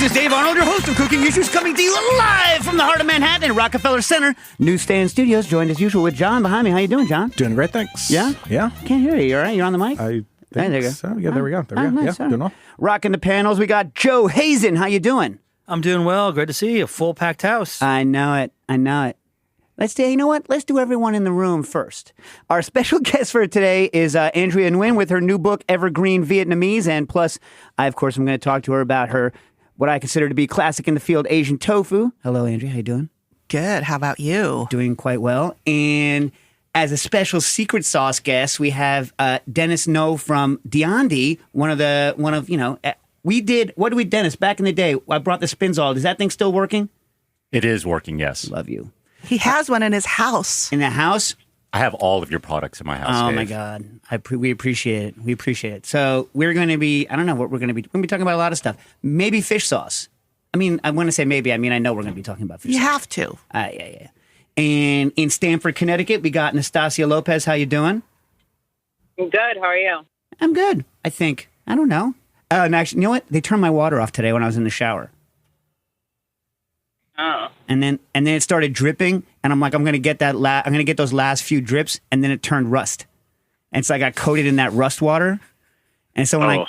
This is Dave Arnold, your host of Cooking Issues, coming to you live from the heart of Manhattan in Rockefeller Center, Newsstand Studios, joined as usual with John behind me. How you doing, John? Doing great, thanks. Yeah? Yeah. Can't hear you. You all right? You're on the mic? I there you go. so. Yeah, there we go. Nice. Yeah, doing well. Rocking the panels, we got Joe Hazen. How you doing? I'm doing well. Great to see you. Full packed house. I know it. Let's do, you know what? Let's do everyone in the room first. Our special guest for today is Andrea Nguyen with her new book, Evergreen Vietnamese. And plus, of course, I'm going to talk to her about her, what I consider to be classic in the field, Asian tofu. Hello, Andrea. How you doing? Good. How about you? Doing quite well. And as a special secret sauce guest, we have Dennis No from Diandi, what did we, Dennis, back in the day, I brought the Spinzall. Is that thing still working? It is working, yes. Love you. He has one in his house. In the house? I have all of your products in my house, Oh, Dave. my God. We appreciate it. So we're going to be, I don't know what we're going to be talking about a lot of stuff. Maybe fish sauce. I mean, I want to say maybe. I mean, I know we're going to be talking about fish sauce. You have to. Yeah. And in Stamford, Connecticut, we got Nastasia Lopez. How you doing? I'm good. How are you? I'm good, I think. I don't know. And actually, you know what? They turned my water off today when I was in the shower. Oh. And then it started dripping, and I'm like, I'm gonna get those last few drips, and then it turned rust, and so I got coated in that rust water, and so when I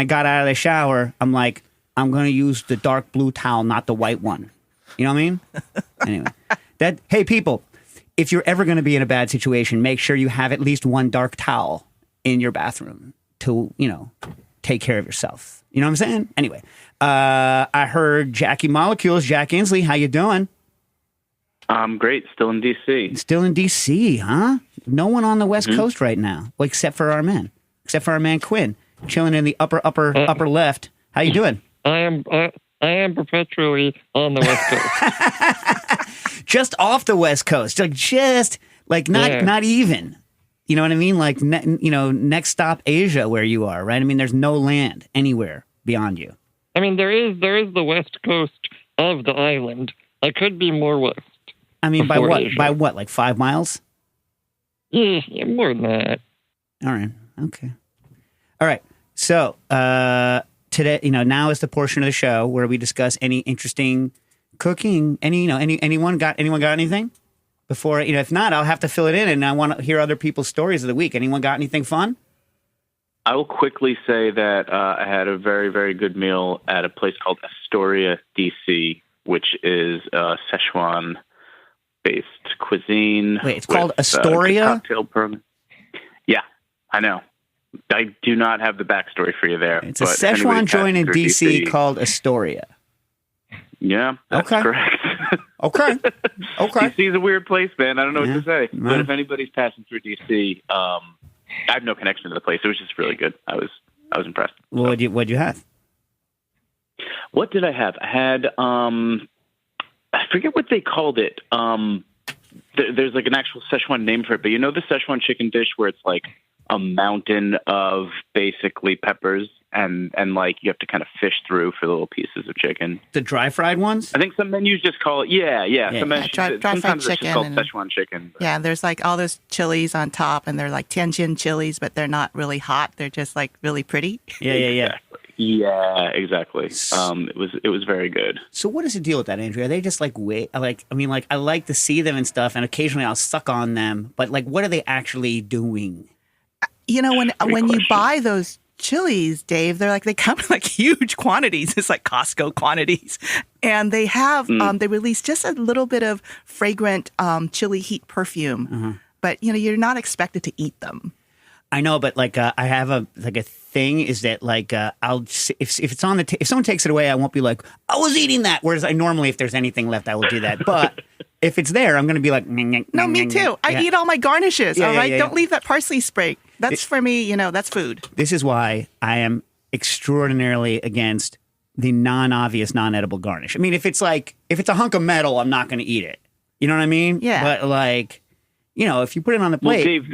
got out of the shower, I'm like, I'm gonna use the dark blue towel, not the white one. You know what I mean? Anyway, hey people, if you're ever gonna be in a bad situation, make sure you have at least one dark towel in your bathroom to take care of yourself. You know what I'm saying? Anyway, I heard Jackie Molecules, Jack Inslee. How you doing? I'm great. Still in D.C. Still in D.C., huh? No one on the West Coast right now, well, except for our man Quinn, chilling in the upper left. How you doing? I am perpetually on the West Coast. Just off the West Coast, not even. You know what I mean? Like, next stop Asia where you are, right? I mean, there's no land anywhere beyond you. I mean, there is the West Coast of the island. I could be more west. I mean, by what? Asia. By what? Like 5 miles? Yeah, more than that. All right. Okay. All right. So today, now is the portion of the show where we discuss any interesting cooking. Anyone got anything? Before, if not, I'll have to fill it in, and I want to hear other people's stories of the week. Anyone got anything fun? I will quickly say that I had a very, very good meal at a place called Astoria, D.C., which is Szechuan-based cuisine. Wait, it's called Astoria? Cocktail program. Yeah, I know. I do not have the backstory for you there. It's a Szechuan joint in D.C. called Astoria. Yeah, that's correct. Okay. D.C. is a weird place, man. I don't know what to say. No. But if anybody's passing through D.C., I have no connection to the place. It was just really good. I was impressed. Well, what'd you have? What did I have? I had I forget what they called it. There's like an actual Szechuan name for it, but you know the Szechuan chicken dish where it's like a mountain of basically peppers and like you have to kind of fish through for the little pieces of chicken. The dry fried ones? I think some menus just call it Dry fried sometimes it's chicken just called and- Szechuan chicken. But. Yeah, there's like all those chilies on top, and they're like Tianjin chilies, but they're not really hot. They're just like really pretty. Yeah. Exactly. Yeah, exactly. It was very good. So what is the deal with that, Andrea? Are they just like I like to see them and stuff, and occasionally I'll suck on them, but like, what are they actually doing? When you buy those chilies, Dave, they come in like huge quantities. It's like Costco quantities, and they have they release just a little bit of fragrant chili heat perfume, but you're not expected to eat them. I know, but like I have a thing is that like if it's on if someone takes it away, I won't be like I was eating that. Whereas I normally, if there's anything left, I will do that. But if it's there, I'm going to be like no, me too. I eat all my garnishes. All right, don't leave that parsley sprig. That's for me. That's food. This is why I am extraordinarily against the non-obvious, non-edible garnish. I mean, if it's a hunk of metal, I'm not going to eat it. You know what I mean? Yeah. But like, if you put it on the plate, well, Dave,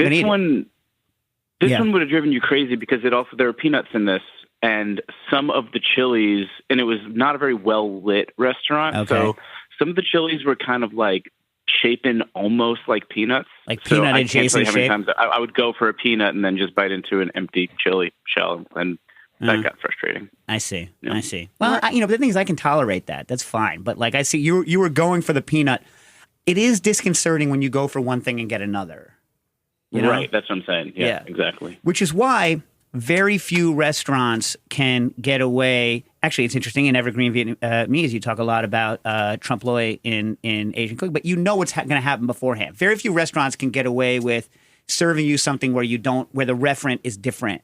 this one would have driven you crazy because there were peanuts in this, and some of the chilies, and it was not a very well lit restaurant, so some of the chilies were kind of like shapen almost like peanuts. Like peanut adjacent shape? Times I would go for a peanut and then just bite into an empty chili shell and that got frustrating. I see. Yeah. I see. Well, but the thing is, I can tolerate that. That's fine. But like I see, you were going for the peanut. It is disconcerting when you go for one thing and get another. You know? Right. That's what I'm saying. Yeah, exactly. Which is why very few restaurants can get away. Actually, it's interesting. In Evergreen Vietnamese, you talk a lot about trompe l'oeil in Asian cooking, but you know what's going to happen beforehand. Very few restaurants can get away with serving you something where the referent is different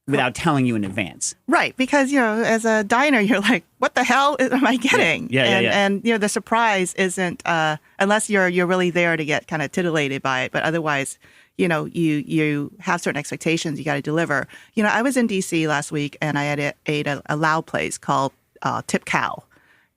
without telling you in advance. Right, because as a diner, you're like, "What the hell am I getting?" Yeah. And the surprise isn't unless you're really there to get kind of titillated by it. But otherwise, you have certain expectations you got to deliver. I was in D.C. last week and I ate a Lao place called Tip Cow.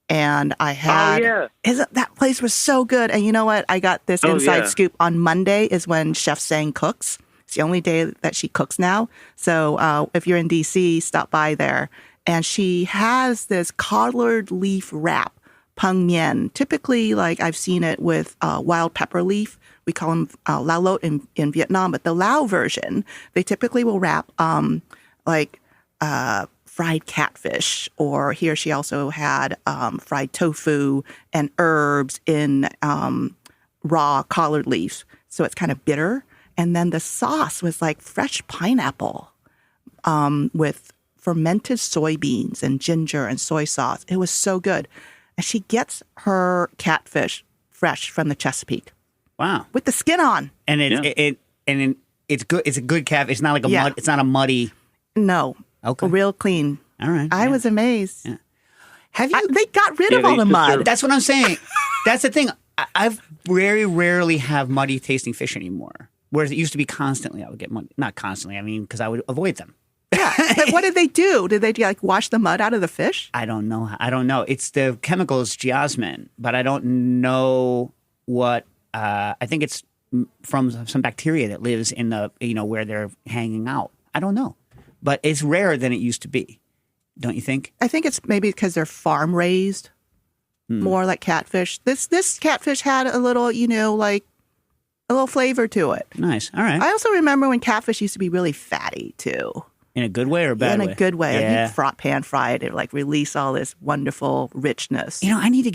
And I had, that place was so good. And you know what? I got this inside scoop. On Monday is when Chef Sang cooks. It's the only day that she cooks now. So if you're in D.C., stop by there. And she has this collard leaf wrap, pang mien. Typically, like I've seen it with wild pepper leaf. We call them lao lot in Vietnam, but the Lao version, they typically will wrap fried catfish, or here she also had fried tofu and herbs in raw collard leaf. So it's kind of bitter. And then the sauce was like fresh pineapple with fermented soybeans and ginger and soy sauce. It was so good. And she gets her catfish fresh from the Chesapeake. Wow. With the skin on. And it's good. It's a good catfish. It's not like mud. It's not a muddy. No. Okay. Real clean. All right. I was amazed. Yeah. Have you? They got rid of all the mud. That's what I'm saying. That's the thing. I've very rarely have muddy tasting fish anymore. Whereas it used to be constantly. I would get muddy. Not constantly. I mean, because I would avoid them. Yeah. But what did they do? Did they wash the mud out of the fish? I don't know. It's the chemicals geosmin, but I don't know what. I think it's from some bacteria that lives in the where they're hanging out. I don't know, but it's rarer than it used to be. Don't you think? I think it's maybe because they're farm raised, more like catfish. This catfish had a little, like a little flavor to it. Nice. All right. I also remember when catfish used to be really fatty too. In a good way or a bad way? In a good way. Yeah. You pan fry it, like release all this wonderful richness. I need to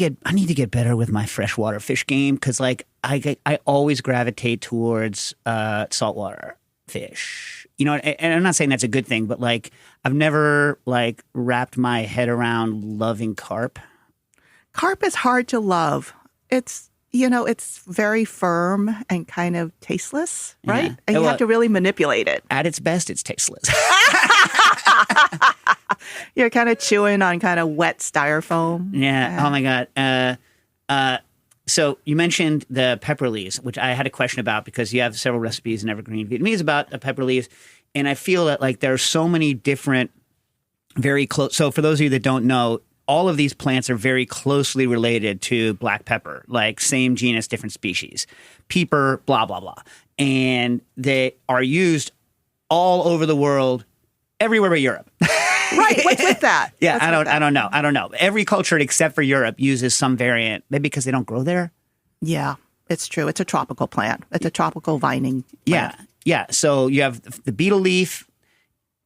get better with my freshwater fish game because like I always gravitate towards saltwater fish. And I'm not saying that's a good thing, but like I've never like wrapped my head around loving carp. Carp is hard to love. It's it's very firm and kind of tasteless, right? Yeah. And you have to really manipulate it. At its best, it's tasteless. You're kind of chewing on kind of wet styrofoam. Yeah. Oh my God. So you mentioned the pepper leaves, which I had a question about because you have several recipes in Evergreen Vietnamese about the pepper leaves, and I feel that like there are so many different, very close. So for those of you that don't know, all of these plants are very closely related to black pepper, like same genus, different species, peeper, blah, blah, blah. And they are used all over the world, everywhere but Europe. Right. What's with that? Yeah, I don't know. Every culture except for Europe uses some variant, maybe because they don't grow there. Yeah, it's true. It's a tropical plant. It's a tropical vining plant. Yeah. So you have the beetle leaf.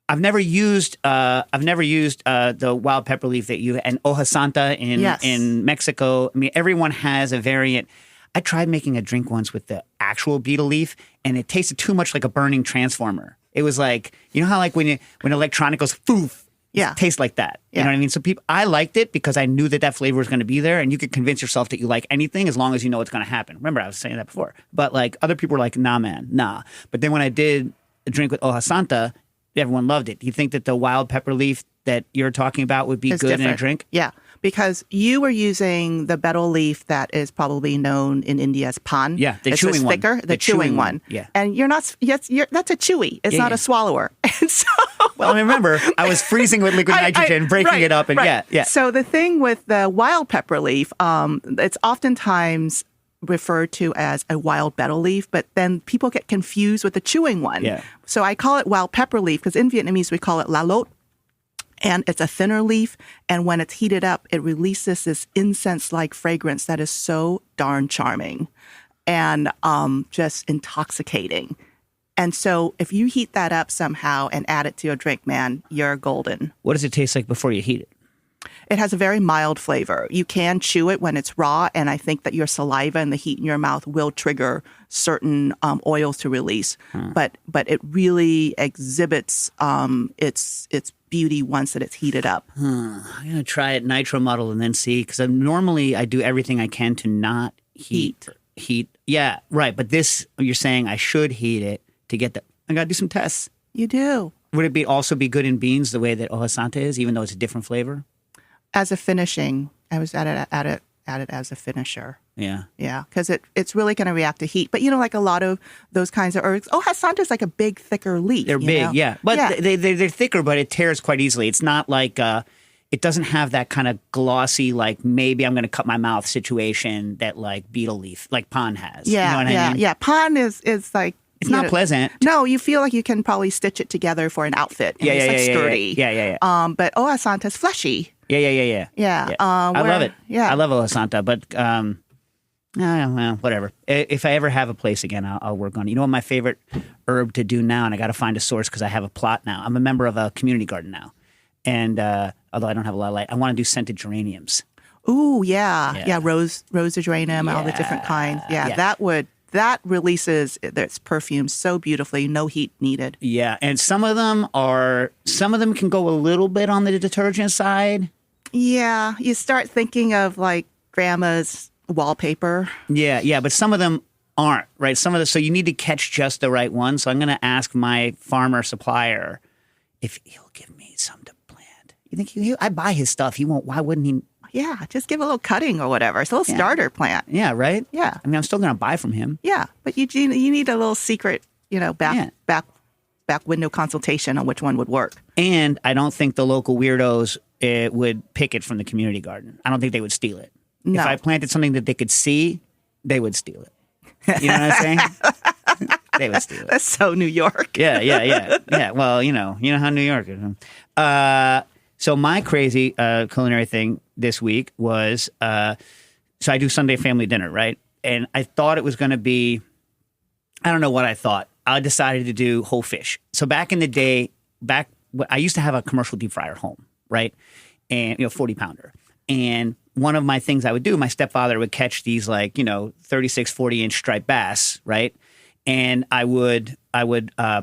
I've never used the wild pepper leaf that you and hoja santa in Mexico. I mean, everyone has a variant. I tried making a drink once with the actual beetle leaf, and it tasted too much like a burning transformer. It was like, how like when electronic goes poof, it tastes like that. You know what I mean? So I liked it because I knew that flavor was going to be there, and you could convince yourself that you like anything as long as you know what's going to happen. Remember, I was saying that before. But like other people were like, nah, man, nah. But then when I did a drink with hoja santa, everyone loved it. Do you think that the wild pepper leaf that you're talking about would be good in a drink? Yeah, because you were using the betel leaf that is probably known in India as pan. Yeah, the chewing one. Thicker, the chewing one. Yeah. And you're not, that's a chewy. It's not a swallower. And so... Well, remember, I was freezing with liquid nitrogen, breaking it up, and yeah. So the thing with the wild pepper leaf, it's oftentimes referred to as a wild betel leaf, but then people get confused with the chewing one. Yeah. So I call it wild pepper leaf because in Vietnamese we call it la lot, and it's a thinner leaf. And when it's heated up, it releases this incense-like fragrance that is so darn charming and just intoxicating. And so if you heat that up somehow and add it to your drink, man, you're golden. What does it taste like before you heat it? It has a very mild flavor. You can chew it when it's raw, and I think that your saliva and the heat in your mouth will trigger certain oils to release. But it really exhibits its beauty once that it's heated up. I'm gonna try it nitro model and then see, because normally I do everything I can to not heat. Yeah, right. But this, you're saying I should heat it to get the. I gotta do some tests. You do. Would it also be good in beans the way that Hoja Santa is, even though it's a different flavor? As a finishing, I was at it as a finisher. Yeah. Yeah, because it's really going to react to heat. But, like a lot of those kinds of herbs, Hoja Santa is like a big, thicker leaf. They're big, know? yeah. But yeah. They're thicker, but it tears quite easily. It's not like, it doesn't have that kind of glossy, like maybe I'm going to cut my mouth situation that like beetle leaf, like pond has. Yeah, you know what I mean? Yeah. Pond is like... It's not pleasant. No, you feel like you can probably stitch it together for an outfit. And it's like sturdy. Yeah. But Hoja Santa's fleshy. Yeah. Yeah. I love it. Yeah. I love Hoja Santa, but well, whatever. If I ever have a place again, I'll work on it. You know what my favorite herb to do now, and I got to find a source because I have a plot now. I'm a member of a community garden now, and although I don't have a lot of light, I want to do scented geraniums. Ooh, yeah. Rose geranium, all the different kinds. Yeah. That releases its perfume so beautifully, no heat needed. Yeah, and some of them can go a little bit on the detergent side. Yeah, you start thinking of like grandma's wallpaper. Yeah, but some of them aren't, right? So you need to catch just the right one. So I'm going to ask my farmer supplier if he'll give me some to plant. You think I buy his stuff? He won't. Why wouldn't he? Yeah, just give a little cutting or whatever. It's a little starter plant. Yeah, right? Yeah. I mean, I'm still going to buy from him. Yeah, but you need a little secret, back window consultation on which one would work. And I don't think the local weirdos would pick it from the community garden. I don't think they would steal it. No. If I planted something that they could see, they would steal it. You know what I'm saying? They would steal it. That's so New York. Yeah. Well, you know how New York is. So my crazy culinary thing this week was, so I do Sunday family dinner, right? And I thought it was going to be, I don't know what I thought. I decided to do whole fish. So back in the day, I used to have a commercial deep fryer at home, right? And 40-pounder. And one of my things I would do, my stepfather would catch these 36, 40-inch striped bass, right? And I would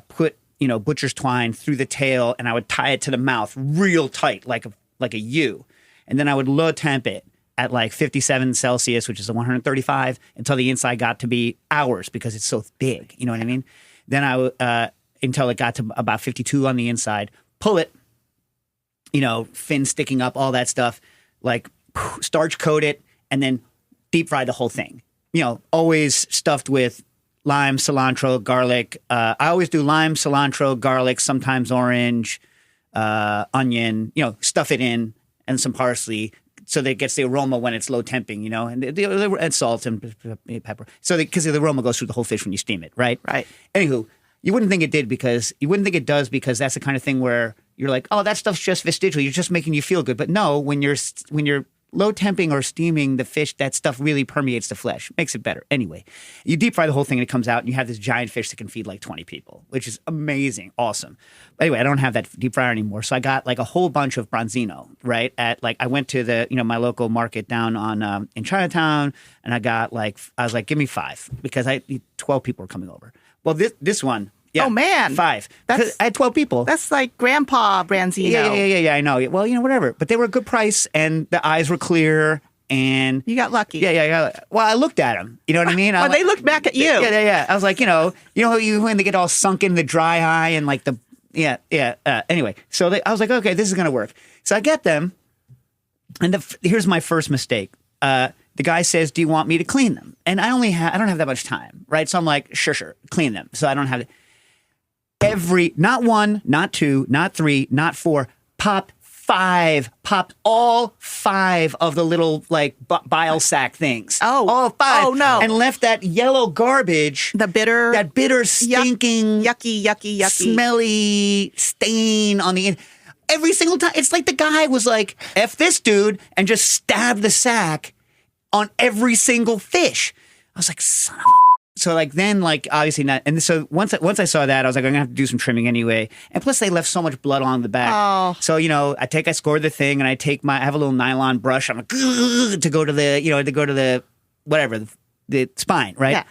put butcher's twine through the tail, and I would tie it to the mouth real tight, like a U. And then I would low temp it at like 57 Celsius, which is 135, until the inside got to be hours because it's so big. You know what I mean? Then I would, until it got to about 52 on the inside, pull it, fin sticking up, all that stuff, like starch coat it, and then deep fry the whole thing. Always stuffed with lime, cilantro, garlic. I always do lime, cilantro, garlic, sometimes orange, onion, stuff it in, and some parsley so that it gets the aroma when it's low temping, and salt and pepper. So because the aroma goes through the whole fish when you steam it, right? Right. Anywho, you wouldn't think it does because that's the kind of thing where you're like, oh, that stuff's just vestigial. You're just making you feel good. But no, when you're low temping or steaming the fish, that stuff really permeates the flesh, makes it better. Anyway, you deep fry the whole thing and it comes out and you have this giant fish that can feed like 20 people, which is amazing, awesome. But anyway, I don't have that deep fryer anymore. So I got like a whole bunch of branzino, right? I went to the, my local market down on, in Chinatown, and I was like, give me 5 because 12 people were coming over. Well, this one, yeah. Oh, man. 5. I had 12 people. That's like Grandpa Branzino. Yeah, I know. Well, whatever. But they were a good price, and the eyes were clear, and... You got lucky. Yeah. Well, I looked at them. You know what I mean? They looked back at you. Yeah. I was like, when they get all sunk in the dry eye and like the... Yeah. Anyway, so I was like, okay, this is going to work. So I get them, and here's my first mistake. The guy says, do you want me to clean them? And I don't have that much time, right? So I'm like, sure, clean them. So I don't have... not 1, not 2, not 3, not 4, popped all 5 of the little like bile sac things. Oh, all 5. Oh no! And left that yellow garbage, that bitter, stinking, yucky, smelly stain on the. Every single time, it's like the guy was like, "F this dude," and just stabbed the sack on every single fish. I was like, son of a. so like then like obviously not, and so once I saw that, I was like, I'm gonna have to do some trimming anyway. And plus they left so much blood on the back. Oh. So I score the thing, and I have a little nylon brush. I'm like to go to the whatever the spine, right? Yeah.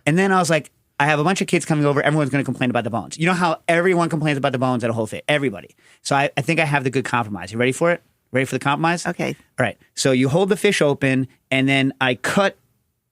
And then I was like, I have a bunch of kids coming over. Everyone's going to complain about the bones. You know how everyone complains about the bones at a whole fit? Everybody. So I think I have the good compromise. You ready for it? Ready for the compromise? Okay. All right. So you hold the fish open, and then I cut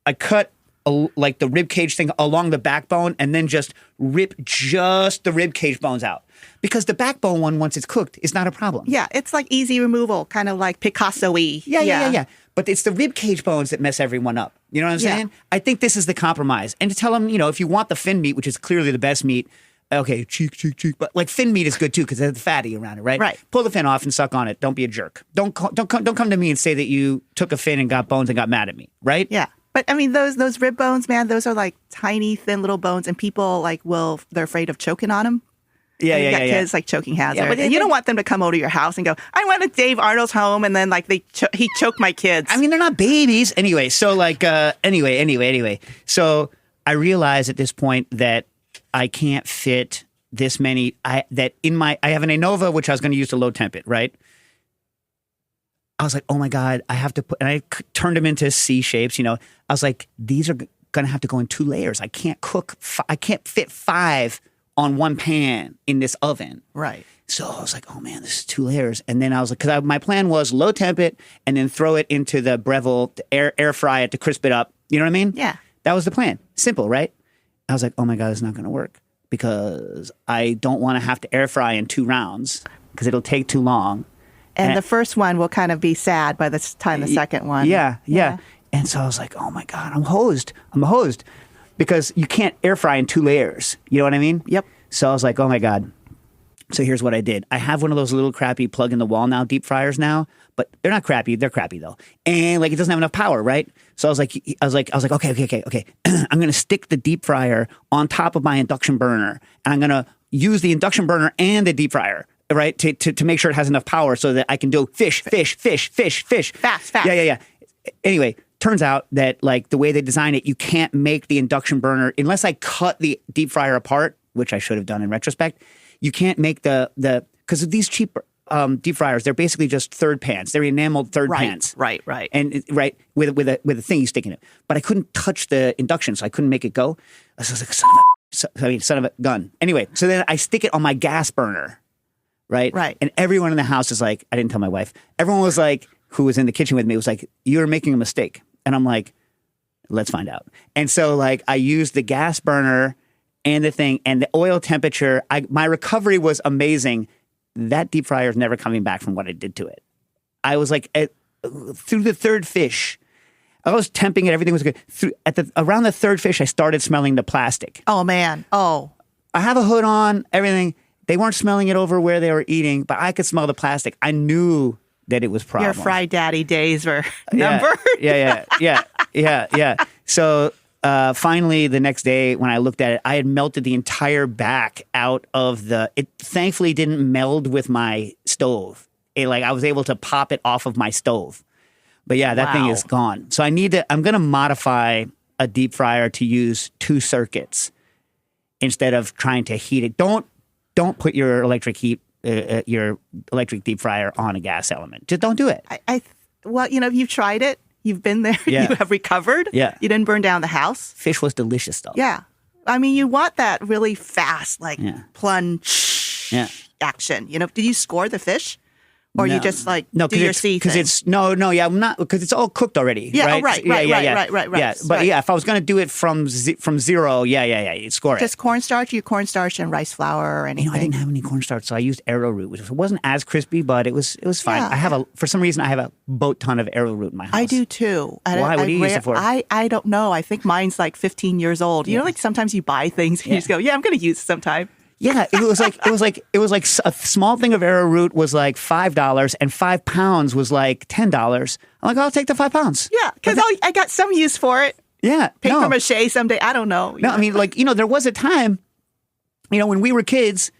like the rib cage thing along the backbone, and then just rip just the rib cage bones out. Because the backbone one, once it's cooked, is not a problem. Yeah, it's like easy removal, kind of like Picasso-y. Yeah. But it's the rib cage bones that mess everyone up. You know what I'm saying? I think this is the compromise. And to tell them, if you want the fin meat, which is clearly the best meat, okay, cheek. But like fin meat is good too because there's fatty around it, right? Right. Pull the fin off and suck on it. Don't be a jerk. Don't come to me and say that you took a fin and got bones and got mad at me, right? Yeah. But I mean, those rib bones, man, those are like tiny, thin little bones, and people they're afraid of choking on them. Yeah. You got kids like choking hazard. Yeah, but and you don't want them to come over to your house and go, I went to Dave Arnold's home, and then like he choked my kids. I mean, they're not babies. Anyway, so like, anyway. So I realize at this point that I can't fit this many. I have an Innova, which I was going to use to low temp it, right? I was like, oh my God, I have to put, and I turned them into C shapes, I was like, these are going to have to go in 2 layers. I can't I can't fit 5 on one pan in this oven. Right. So I was like, oh man, this is 2 layers. And then I was like, because my plan was low temp it and then throw it into the Breville, to air fry it to crisp it up. You know what I mean? Yeah. That was the plan. Simple, right? I was like, oh my God, it's not going to work because I don't want to have to air fry in 2 rounds because it'll take too long. And the first one will kind of be sad by the time the second one. Yeah. And so I was like, oh my God, I'm hosed. Because you can't air fry in 2 layers. You know what I mean? Yep. So I was like, oh my God. So here's what I did. I have one of those little crappy plug in the wall now deep fryers now, but they're not crappy. They're crappy though. And like it doesn't have enough power, right? So I was like, okay. I'm going to stick the deep fryer on top of my induction burner, and I'm going to use the induction burner and the deep fryer, right? To make sure it has enough power so that I can do fish. Fast. Yeah. Anyway, turns out that like the way they design it, you can't make the induction burner unless I cut the deep fryer apart, which I should have done in retrospect. You can't make the because of these cheap deep fryers, they're basically just third pans. They're enameled third pans. Right. And with a thing you stick in it. But I couldn't touch the induction, so I couldn't make it go. I was like, son of a gun. Anyway, so then I stick it on my gas burner, right? Right. And everyone in the house is like, I didn't tell my wife. Everyone was like, who was in the kitchen with me, was like, you're making a mistake. And I'm like, let's find out. And so like I used the gas burner and the thing and the oil temperature. My recovery was amazing. That deep fryer is never coming back from what I did to it. I was like, through the third fish, I was temping it. Everything was good. Around the third fish, I started smelling the plastic. Oh man. Oh. I have a hood on, everything. They weren't smelling it over where they were eating, but I could smell the plastic. I knew that it was problem. Your fry daddy days were numbered. Yeah. So finally, the next day when I looked at it, I had melted the entire back out of it thankfully didn't meld with my stove. I was able to pop it off of my stove. But yeah, that thing is gone. So I'm going to modify a deep fryer to use 2 circuits instead of trying to heat it. Don't put your electric deep fryer on a gas element. Just don't do it. Well, you've tried it. You've been there. Yeah. You have recovered. Yeah. You didn't burn down the house. Fish was delicious though. Yeah. I mean, you want that really fast, plunge action. Did you score the fish? Or you just do your C thing? Because it's I'm not, because it's all cooked already. Yeah, right? Right. Yeah, but if I was going to do it from zero, you'd score it. Just cornstarch and rice flour or anything. I didn't have any cornstarch, so I used arrowroot, which wasn't as crispy, but it was fine. Yeah. For some reason, I have a boat ton of arrowroot in my house. I do too. Why? What do you use it for? I don't know. I think mine's like 15 years old. You know, like sometimes you buy things and you just go, I'm going to use it sometime. Yeah, it was like a small thing of arrowroot was like $5 and 5 pounds was like $10. I'm like, I'll take the 5 pounds. Yeah, because I got some use for it. Yeah, Paper mache someday. I don't know. No, I mean, there was a time, when we were kids,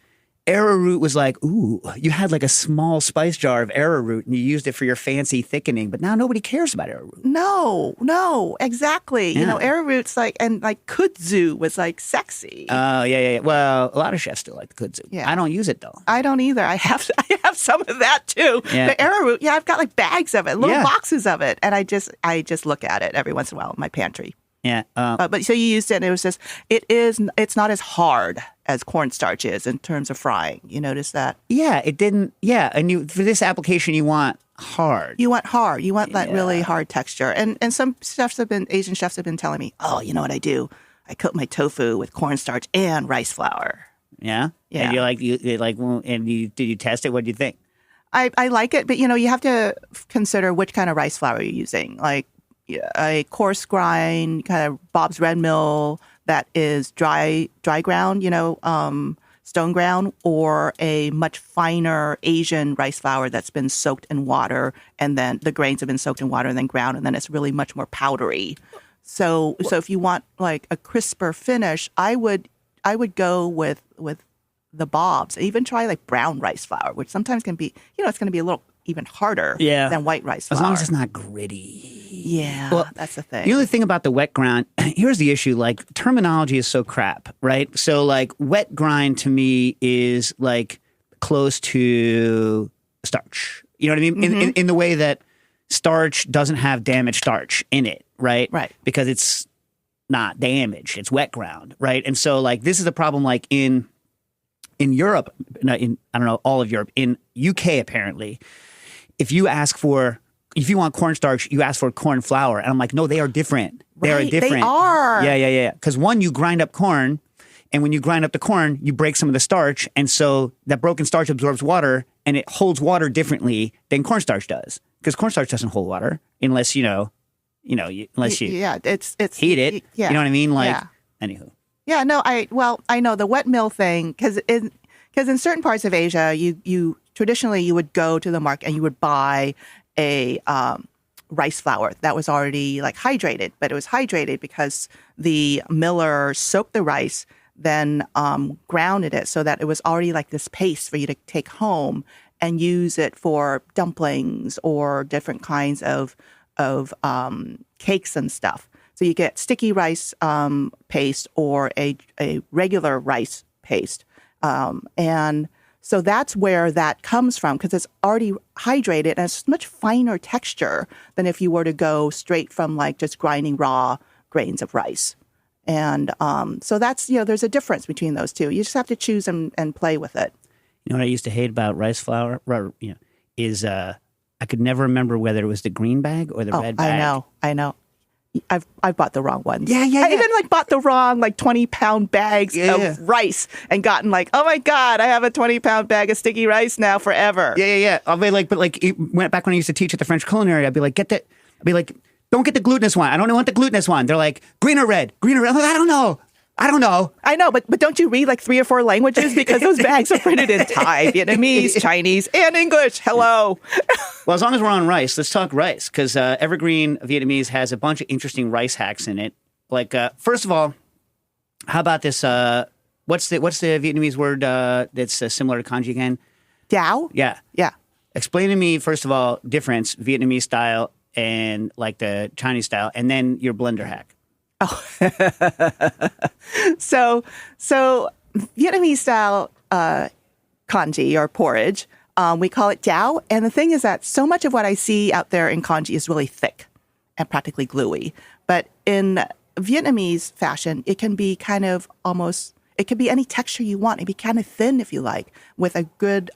arrowroot was like, ooh, you had like a small spice jar of arrowroot and you used it for your fancy thickening, but now nobody cares about arrowroot. No, exactly. Yeah. You know, arrowroot's like, and like kudzu was like sexy. Oh, yeah. Well, a lot of chefs still like the kudzu. Yeah. I don't use it though. I don't either. I have some of that too. Yeah. The arrowroot, I've got like bags of it, little Yeah. boxes of it, and I just look at it every once in a while in my pantry. Yeah. But so you used it, and it was just it's not as hard as cornstarch is in terms of frying. You notice that? Yeah, it didn't. Yeah, and for this application, you want hard. You want hard. You want that really hard texture. And some Asian chefs have been telling me, oh, you know what I do? I coat my tofu with cornstarch and rice flour. Yeah. Yeah. And did you test it? What do you think? I like it, but you have to consider which kind of rice flour you're using. Like a coarse grind, kind of Bob's Red Mill that is dry ground, stone ground, or a much finer Asian rice flour that's been soaked in water, and then the grains have been soaked in water and then ground, and then it's really much more powdery. So if you want like a crisper finish, I would go with the Bob's. Even try like brown rice flour, which sometimes can be, it's going to be a little even harder than white rice flour. As long as it's not gritty. Yeah, well, that's the thing. The only thing about the wet grind, here's the issue, like terminology is so crap, right? So like wet grind to me is like close to starch. You know what I mean? Mm-hmm. In the way that starch doesn't have damaged starch in it, right? Right. Because it's not damaged. It's wet ground, right? And so like this is a problem like in Europe, I don't know, all of Europe, in UK apparently, if you want cornstarch, you ask for corn flour. And I'm like, no, they are different. They are different. They are. Yeah. Because one, you grind up corn, and when you grind up the corn, you break some of the starch. And so that broken starch absorbs water, and it holds water differently than cornstarch does. Because cornstarch doesn't hold water unless, unless you it's heat it. Yeah. You know what I mean? Like, Yeah. anywho. Yeah, no, I know the wet mill thing, because in certain parts of Asia, you traditionally you would go to the market and you would buy a rice flour that was already like hydrated, but it was hydrated because the miller soaked the rice, then grounded it so that it was already like this paste for you to take home and use it for dumplings or different kinds of cakes and stuff. So you get sticky rice paste or a regular rice paste. And so that's where that comes from, because it's already hydrated and it's much finer texture than if you were to go straight from like just grinding raw grains of rice. And so that's, there's a difference between those two. You just have to choose and play with it. You know what I used to hate about rice flour? Is I could never remember whether it was the green bag or the red bag. I know. I've bought the wrong ones. Yeah. I even bought the wrong 20-pound bags of rice and gotten like, oh my God, I have a 20-pound bag of sticky rice now forever. Yeah. I'll be like, back when I used to teach at the French Culinary, I'd be like, don't get the glutinous one. I don't want the glutinous one. They're like, green or red. I'm like, I don't know. I know, but don't you read like 3 or 4 languages? Because those bags are printed in Thai, Vietnamese, Chinese, and English. Hello. Well, as long as we're on rice, let's talk rice, because Evergreen Vietnamese has a bunch of interesting rice hacks in it. Like, first of all, how about this? What's the Vietnamese word that's similar to kanji again? Dao? Yeah. Yeah. Explain to me, first of all, difference, Vietnamese style and like the Chinese style, and then your blender hack. So Vietnamese style congee or porridge, we call it dao. And the thing is that so much of what I see out there in congee is really thick and practically gluey. But in Vietnamese fashion, it can be kind of it could be any texture you want. It can be kind of thin if you like, with a good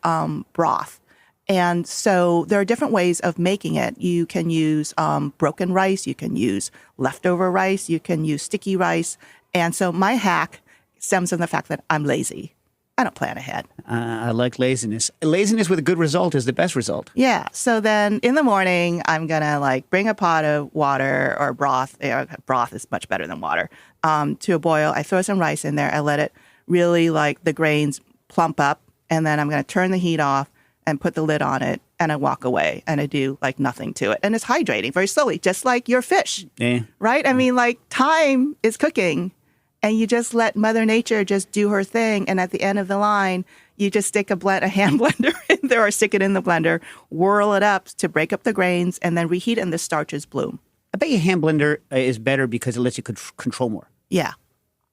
broth. And so there are different ways of making it. You can use broken rice. You can use leftover rice. You can use sticky rice. And so my hack stems from the fact that I'm lazy. I don't plan ahead. I like laziness. Laziness with a good result is the best result. Yeah. So then in the morning, I'm going to bring a pot of water or broth. Broth is much better than water. To a boil. I throw some rice in there. I let it really the grains plump up. And then I'm going to turn the heat off and put the lid on it, and I walk away, and I do nothing to it. And it's hydrating very slowly, just like your fish, right? I mean, time is cooking, and you just let Mother Nature just do her thing. And at the end of the line, You just stick a hand blender in there or stick it in the blender, whirl it up to break up the grains, and then reheat it, and the starches bloom. I bet your hand blender is better because it lets you control more. Yeah.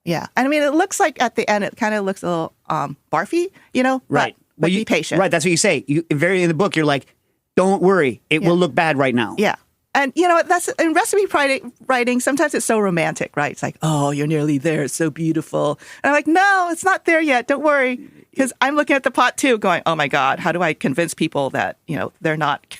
Yeah. And I mean, it looks like at the end, it kind of looks a little barfy, Right. But be patient. Right. That's what you say. In the book, you're like, don't worry. It will look bad right now. Yeah. And you know what? That's in recipe writing. Sometimes it's so romantic, right? It's like, oh, you're nearly there. It's so beautiful. And I'm like, no, it's not there yet. Don't worry, because I'm looking at the pot too, going, oh my God, how do I convince people that they're not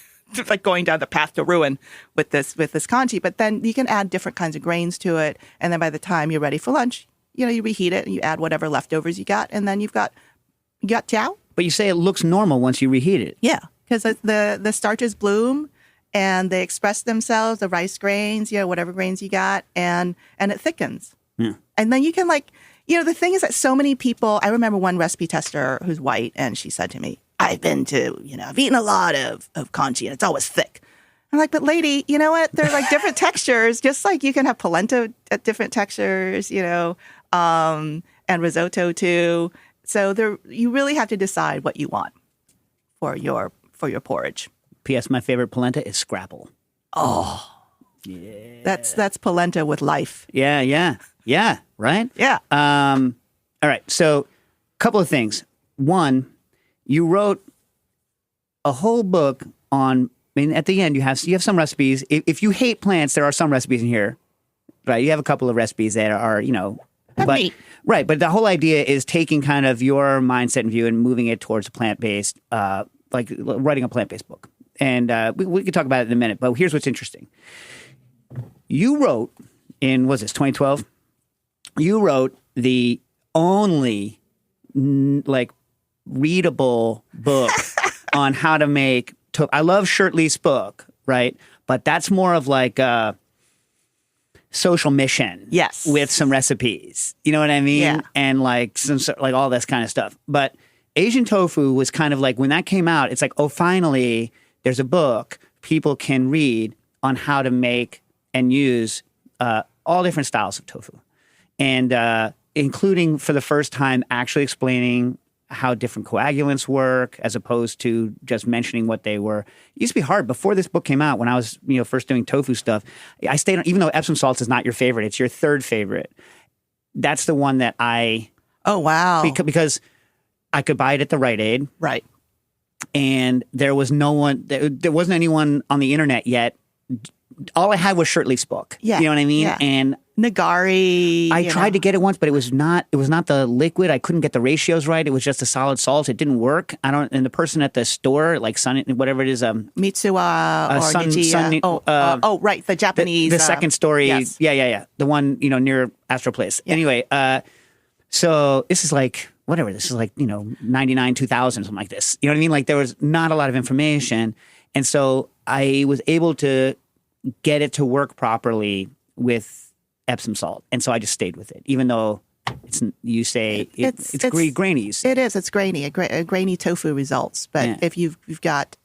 like going down the path to ruin with this congee? But then you can add different kinds of grains to it, and then by the time you're ready for lunch, you reheat it and you add whatever leftovers you got, and then you got chow. But you say it looks normal once you reheat it. Yeah, because the starches bloom. And they express themselves, the rice grains, whatever grains you got, and it thickens. Yeah. And then you can the thing is that so many people, I remember one recipe tester who's white, and she said to me, I've eaten a lot of congee, and it's always thick. I'm like, but lady, you know what? They're like different textures, just like you can have polenta at different textures, and risotto too. So you really have to decide what you want for your porridge. P.S. My favorite polenta is scrapple. Oh, yeah. That's polenta with life. Yeah. Right. Yeah. All right. So, a couple of things. One, you wrote a whole book on. I mean, at the end, you have some recipes. If you hate plants, there are some recipes in here, right? You have a couple of recipes that are, Meat. Right. But the whole idea is taking kind of your mindset and view and moving it towards a plant-based, like writing a plant-based book. And we could talk about it in a minute, but here's what's interesting. You wrote in, 2012? You wrote the only, readable book on how to make tofu. I love Shirtley's book, right? But that's more of like a social mission. Yes. With some recipes. You know what I mean? Yeah. And some all this kind of stuff. But Asian tofu was kind of like, when that came out, it's like, oh, finally, there's a book people can read on how to make and use all different styles of tofu. And including, for the first time, actually explaining how different coagulants work as opposed to just mentioning what they were. It used to be hard. Before this book came out, when I was first doing tofu stuff, I stayed on, even though Epsom salts is not your favorite, it's your third favorite. That's the one that I... Oh, wow. Because I could buy it at the Rite Aid. Right. And there was no one, there wasn't anyone on the internet yet. All I had was Shirtley's book. Yeah. You know what I mean? Yeah. And Nagari. I tried to get it once, but it was not the liquid. I couldn't get the ratios right. It was just a solid salt. It didn't work. And the person at the store, like Sun, whatever it is, Mitsuwa or Sun, Nijiya. Right. The Japanese. The second story. Yes. Yeah. The one, near Astro Place. Yeah. Anyway, so this is like, whatever, this is like, 99, 2000, something like this. You know what I mean? Like there was not a lot of information. And so I was able to get it to work properly with Epsom salt. And so I just stayed with it, even though it's grainy. It is. It's grainy. A grainy tofu results. But if you've got,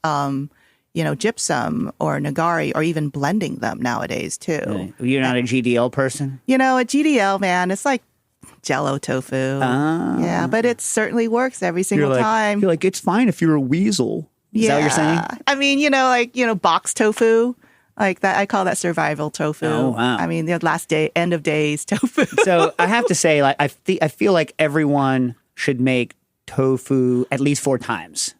gypsum or nagari or even blending them nowadays too. Right. You're not a GDL person? A GDL, man, it's like Jello tofu. Yeah, but it certainly works every single time. You're like, it's fine if you're a weasel. Is that what you're saying? I mean, box tofu. Like that, I call that survival tofu. Oh, wow. I mean, the end of days tofu. So I have to say, like, I feel like everyone should make tofu at least 4 times.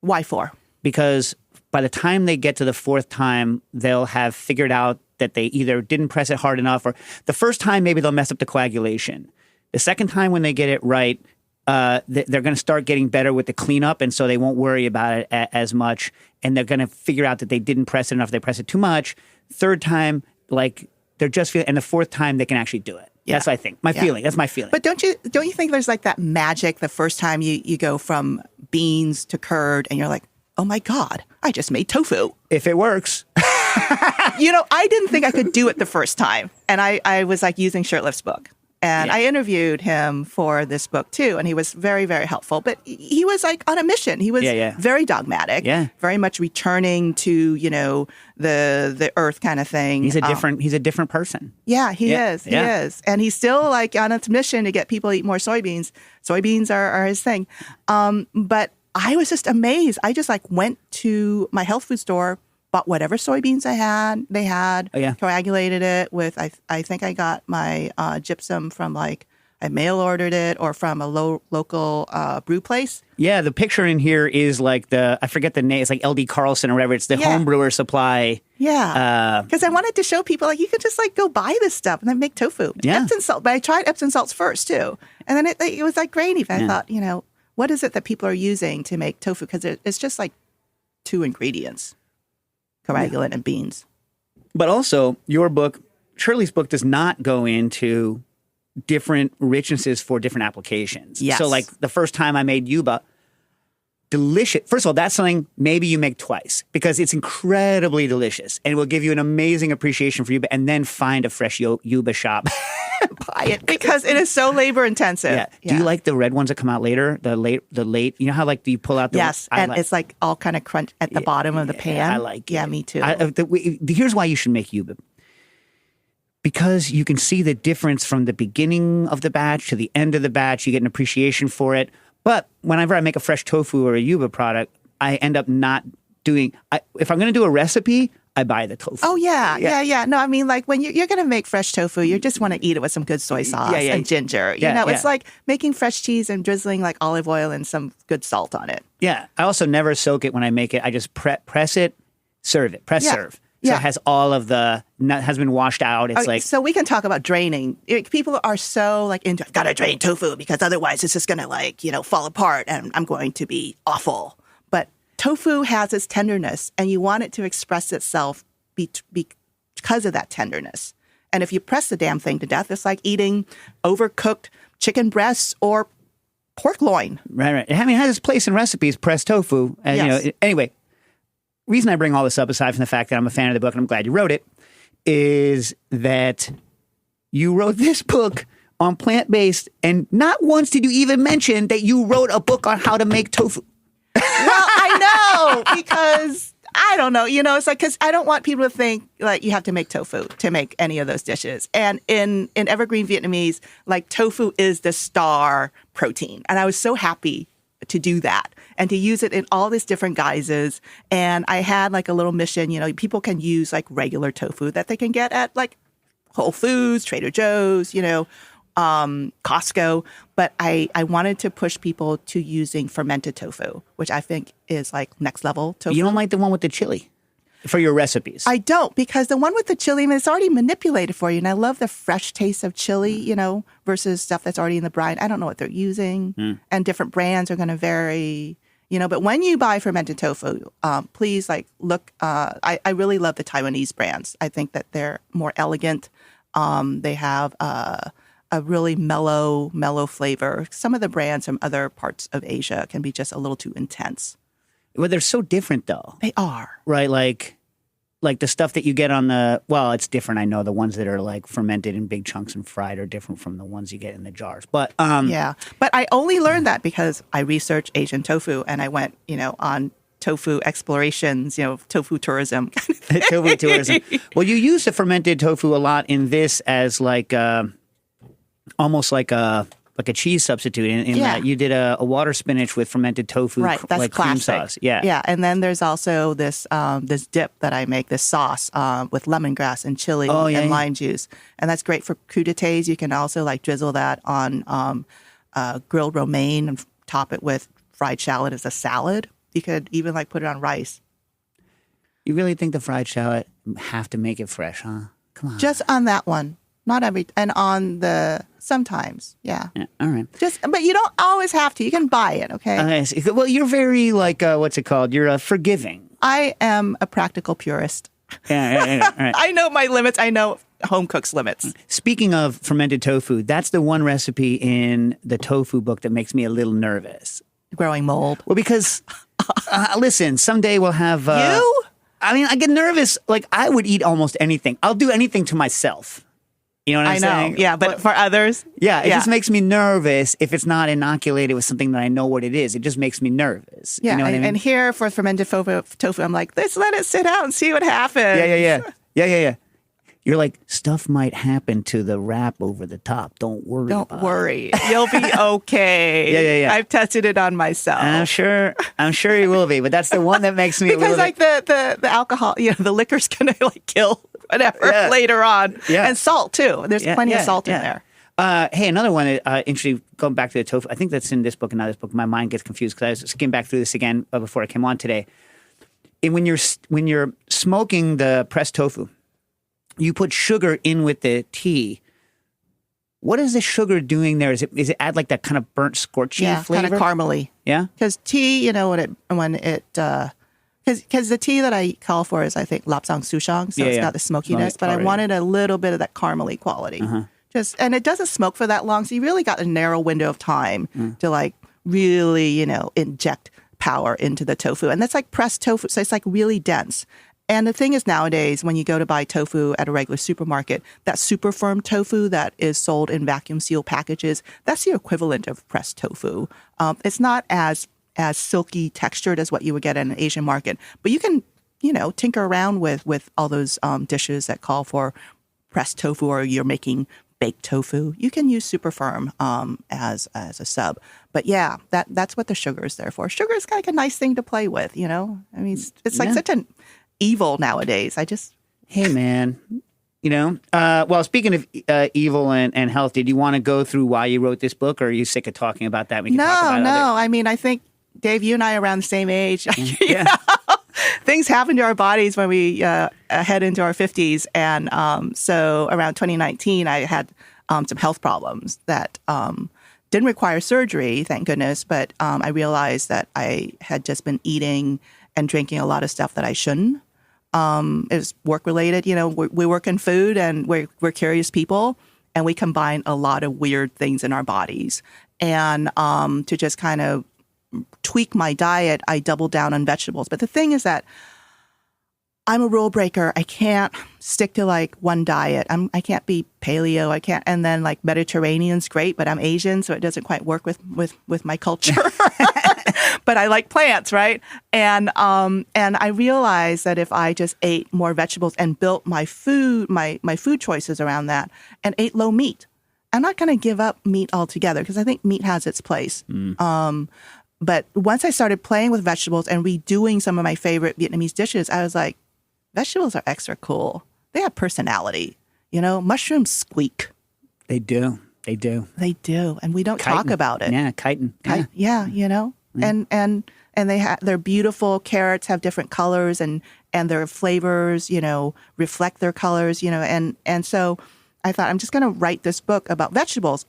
Why 4? Because by the time they get to the 4th time, they'll have figured out that they either didn't press it hard enough, or the first time maybe they'll mess up the coagulation. The second time when they get it right, they're going to start getting better with the cleanup, and so they won't worry about it as much. And they're going to figure out that they didn't press it enough. They press it too much. Third time, like they're just feeling, and the 4th time they can actually do it. Yeah. That's what I think. Feeling. That's my feeling. But don't you think there's like that magic the first time you go from beans to curd, and you're like, oh my God, I just made tofu. If it works. I didn't think I could do it the first time, and I was like using Shirtley's book. And I interviewed him for this book too, and he was very, very helpful. But he was like on a mission. He was very dogmatic, very much returning to, the earth kind of thing. He's a different person. Yeah, he is. He is. And he's still like on a mission to get people to eat more soybeans. Soybeans are his thing. But I was just amazed. I just like went to my health food store, bought whatever soybeans they had, coagulated it with, I think I got my gypsum from I mail ordered it or from a local brew place. Yeah, the picture in here is I forget the name, it's like LD Carlson or whatever. It's the home brewer supply. Yeah. Because I wanted to show people you could just go buy this stuff and then make tofu. Yeah. Epsom salt, but I tried Epsom salts first too. And then it was grainy. But I thought, what is it that people are using to make tofu? Because it's just 2 ingredients. Coagulant and beans. But also, your book, Shirley's book, does not go into different richnesses for different applications. Yes. So, the first time I made yuba, delicious. First of all, that's something maybe you make twice because it's incredibly delicious and it will give you an amazing appreciation for yuba, and then find a fresh yuba shop. Buy it because it is so labor intensive. Yeah. Do you like the red ones that come out later? The late. You know how you pull out the it's all kind of crunch at the bottom of the pan. I like. Yeah, me too. Here's why you should make yuba. Because you can see the difference from the beginning of the batch to the end of the batch. You get an appreciation for it. But whenever I make a fresh tofu or a yuba product, I end up not doing. If I'm going to do a recipe, I buy the tofu. Oh, yeah. No, I mean, when you're going to make fresh tofu, you just want to eat it with some good soy sauce and ginger. It's like making fresh cheese and drizzling olive oil and some good salt on it. Yeah. I also never soak it when I make it. I just press it, serve it. Serve. So it has all of the nut has been washed out. It's so we can talk about draining. People are so into, I've got to drain tofu because otherwise it's just going to fall apart and I'm going to be awful. But tofu has its tenderness, and you want it to express itself because of that tenderness. And if you press the damn thing to death, it's like eating overcooked chicken breasts or pork loin. Right. I mean, it has its place in recipes, pressed tofu. And, anyway, reason I bring all this up, aside from the fact that I'm a fan of the book and I'm glad you wrote it, is that you wrote this book on plant-based, and not once did you even mention that you wrote a book on how to make tofu. Well, I know, because I don't know, it's because I don't want people to think you have to make tofu to make any of those dishes. And in Evergreen Vietnamese, tofu is the star protein. And I was so happy to do that and to use it in all these different guises. And I had a little mission, people can use regular tofu that they can get at Whole Foods, Trader Joe's, Costco, but I wanted to push people to using fermented tofu, which I think is next level tofu. You don't like the one with the chili for your recipes? I don't, because the one with the chili, it's already manipulated for you. And I love the fresh taste of chili, versus stuff that's already in the brine. I don't know what they're using. And different brands are going to vary, but when you buy fermented tofu, please look, I really love the Taiwanese brands. I think that they're more elegant. They have a really mellow flavor. Some of the brands from other parts of Asia can be just a little too intense. Well, they're so different, though. They are. Right, like the stuff that you get on it's different. I know the ones that are fermented in big chunks and fried are different from the ones you get in the jars. But but I only learned that because I researched Asian tofu and I went, on tofu explorations, tofu tourism. Tofu tourism. Well, you use the fermented tofu a lot in this as almost like a cheese substitute. In that you did a water spinach with fermented tofu, right? That's classic. Cream sauce. Yeah. And then there's also this this dip that I make, this sauce with lemongrass and chili and lime juice, and that's great for crudités. You can also drizzle that on grilled romaine and top it with fried shallot as a salad. You could even put it on rice. You really think the fried shallot have to make it fresh, huh? Come on. Just on that one. Not every, and on the, sometimes, yeah. All right. But you don't always have to. You can buy it, okay? Well, you're very, what's it called? You're forgiving. I am a practical purist. Yeah, all right. I know my limits. I know home cook's limits. Speaking of fermented tofu, that's the one recipe in the tofu book that makes me a little nervous. Growing mold. Well, because, listen, someday we'll have... You? I mean, I get nervous. I would eat almost anything. I'll do anything to myself. You know what I'm I know. saying? Yeah, but for others, Yeah, it just makes me nervous if it's not inoculated with something that I know what it is. It just makes me nervous. Yeah, you know what I mean? and here for fermented tofu, I'm like, let's let it sit out and see what happens. Yeah. You're like, stuff might happen to the wrap over the top. Don't worry. Don't about worry, you'll be okay. Yeah. I've tested it on myself. I'm sure you will be, but that's the one that makes me a because little like the alcohol, the liquor's gonna like kill whatever later on. Yeah. And salt too. There's plenty of salt in there. Hey, another one. Interesting. Going back to the tofu, I think that's in this book and not this book. My mind gets confused because I was skimming back through this again before I came on today. And when you're smoking the pressed tofu, you put sugar in with the tea. What is the sugar doing there? Is it add like that kind of burnt scorchy flavor? Kind of caramely. Yeah, because tea, because the tea that I call for is I think lapsang souchong, so it's got the smokiness, but I wanted a little bit of that caramely quality. And it doesn't smoke for that long, so you really got a narrow window of time to like really inject power into the tofu, and that's like pressed tofu, so it's like really dense. And the thing is nowadays, when you go to buy tofu at a regular supermarket, that super firm tofu that is sold in vacuum seal packages, that's the equivalent of pressed tofu. It's not as silky textured as what you would get in an Asian market, but you can, tinker around with all those dishes that call for pressed tofu, or you're making baked tofu. You can use super firm as a sub. But yeah, that's what the sugar is there for. Sugar is kind of like a nice thing to play with, I mean, it's like such an evil nowadays. Hey, man. Well, speaking of evil and health, did you want to go through why you wrote this book, or are you sick of talking about that? We can talk about No. I mean, I think, Dave, you and I are around the same age. Things happen to our bodies when we head into our 50s. And so around 2019, I had some health problems that didn't require surgery, thank goodness. But I realized that I had just been eating and drinking a lot of stuff that I shouldn't. It was work-related. We work in food, and we're curious people, and we combine a lot of weird things in our bodies. And to just kind of tweak my diet, I doubled down on vegetables. But the thing is that I'm a rule breaker. I can't stick to like one diet. I can't be paleo. I can't, and then like Mediterranean's great, but I'm Asian, so it doesn't quite work with my culture. But I like plants, right? And I realized that if I just ate more vegetables and built my food choices around that, and ate low meat, I'm not going to give up meat altogether because I think meat has its place. But once I started playing with vegetables and redoing some of my favorite Vietnamese dishes, I was like, vegetables are extra cool. They have personality. Mushrooms squeak. They do. And we don't talk about it. Yeah, chitin. Yeah. And they're beautiful. Carrots have different colors and their flavors, reflect their colors, and so I thought I'm just going to write this book about vegetables.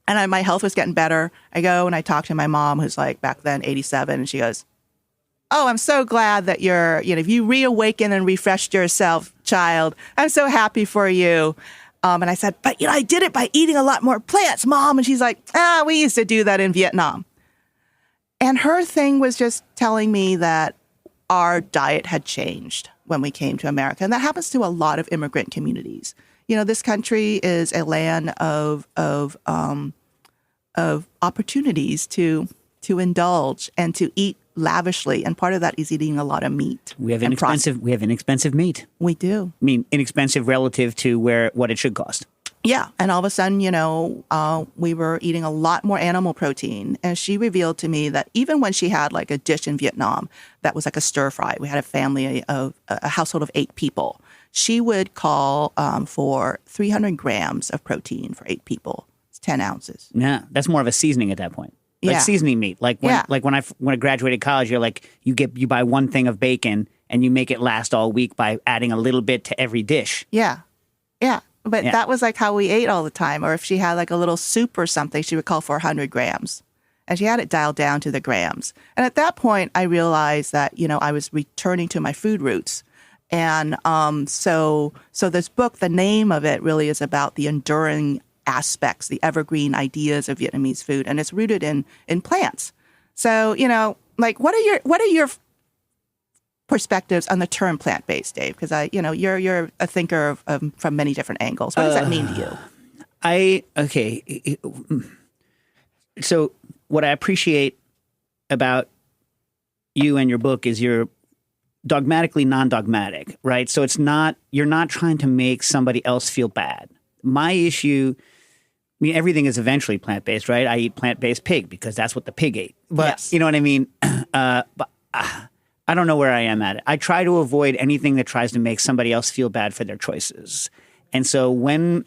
And my health was getting better. I go and I talk to my mom, who's like back then 87, and she goes, "Oh, I'm so glad that if you reawakened and refreshed yourself, child. I'm so happy for you." And I said, "But I did it by eating a lot more plants, Mom." And she's like, "We used to do that in Vietnam." And her thing was just telling me that our diet had changed when we came to America. And that happens to a lot of immigrant communities. This country is a land of opportunities to indulge and to eat lavishly, and part of that is eating a lot of meat. We have inexpensive meat. We do. I mean, inexpensive relative to what it should cost. Yeah, and all of a sudden, we were eating a lot more animal protein. And she revealed to me that even when she had like a dish in Vietnam that was like a stir fry, we had a household of 8 people. She would call for 300 grams of protein for 8 people. It's 10 ounces. Yeah, that's more of a seasoning at that point. Like seasoning meat. Like when I graduated college, you're like you buy one thing of bacon and you make it last all week by adding a little bit to every dish. Yeah. But that was like how we ate all the time. Or if she had like a little soup or something, she would call for 100 grams. And she had it dialed down to the grams. And at that point, I realized that, I was returning to my food roots. And so this book, the name of it really is about the enduring aspects, the evergreen ideas of Vietnamese food. And it's rooted in plants. So, like, what are your perspectives on the term plant-based, Dave? Because you're a thinker from many different angles. What does that mean to you? So what I appreciate about you and your book is you're dogmatically non-dogmatic, right? So you're not trying to make somebody else feel bad. My issue, everything is eventually plant-based, right? I eat plant-based pig because that's what the pig ate. But yes. You know what I mean? But I don't know where I am at it. I try to avoid anything that tries to make somebody else feel bad for their choices. And so when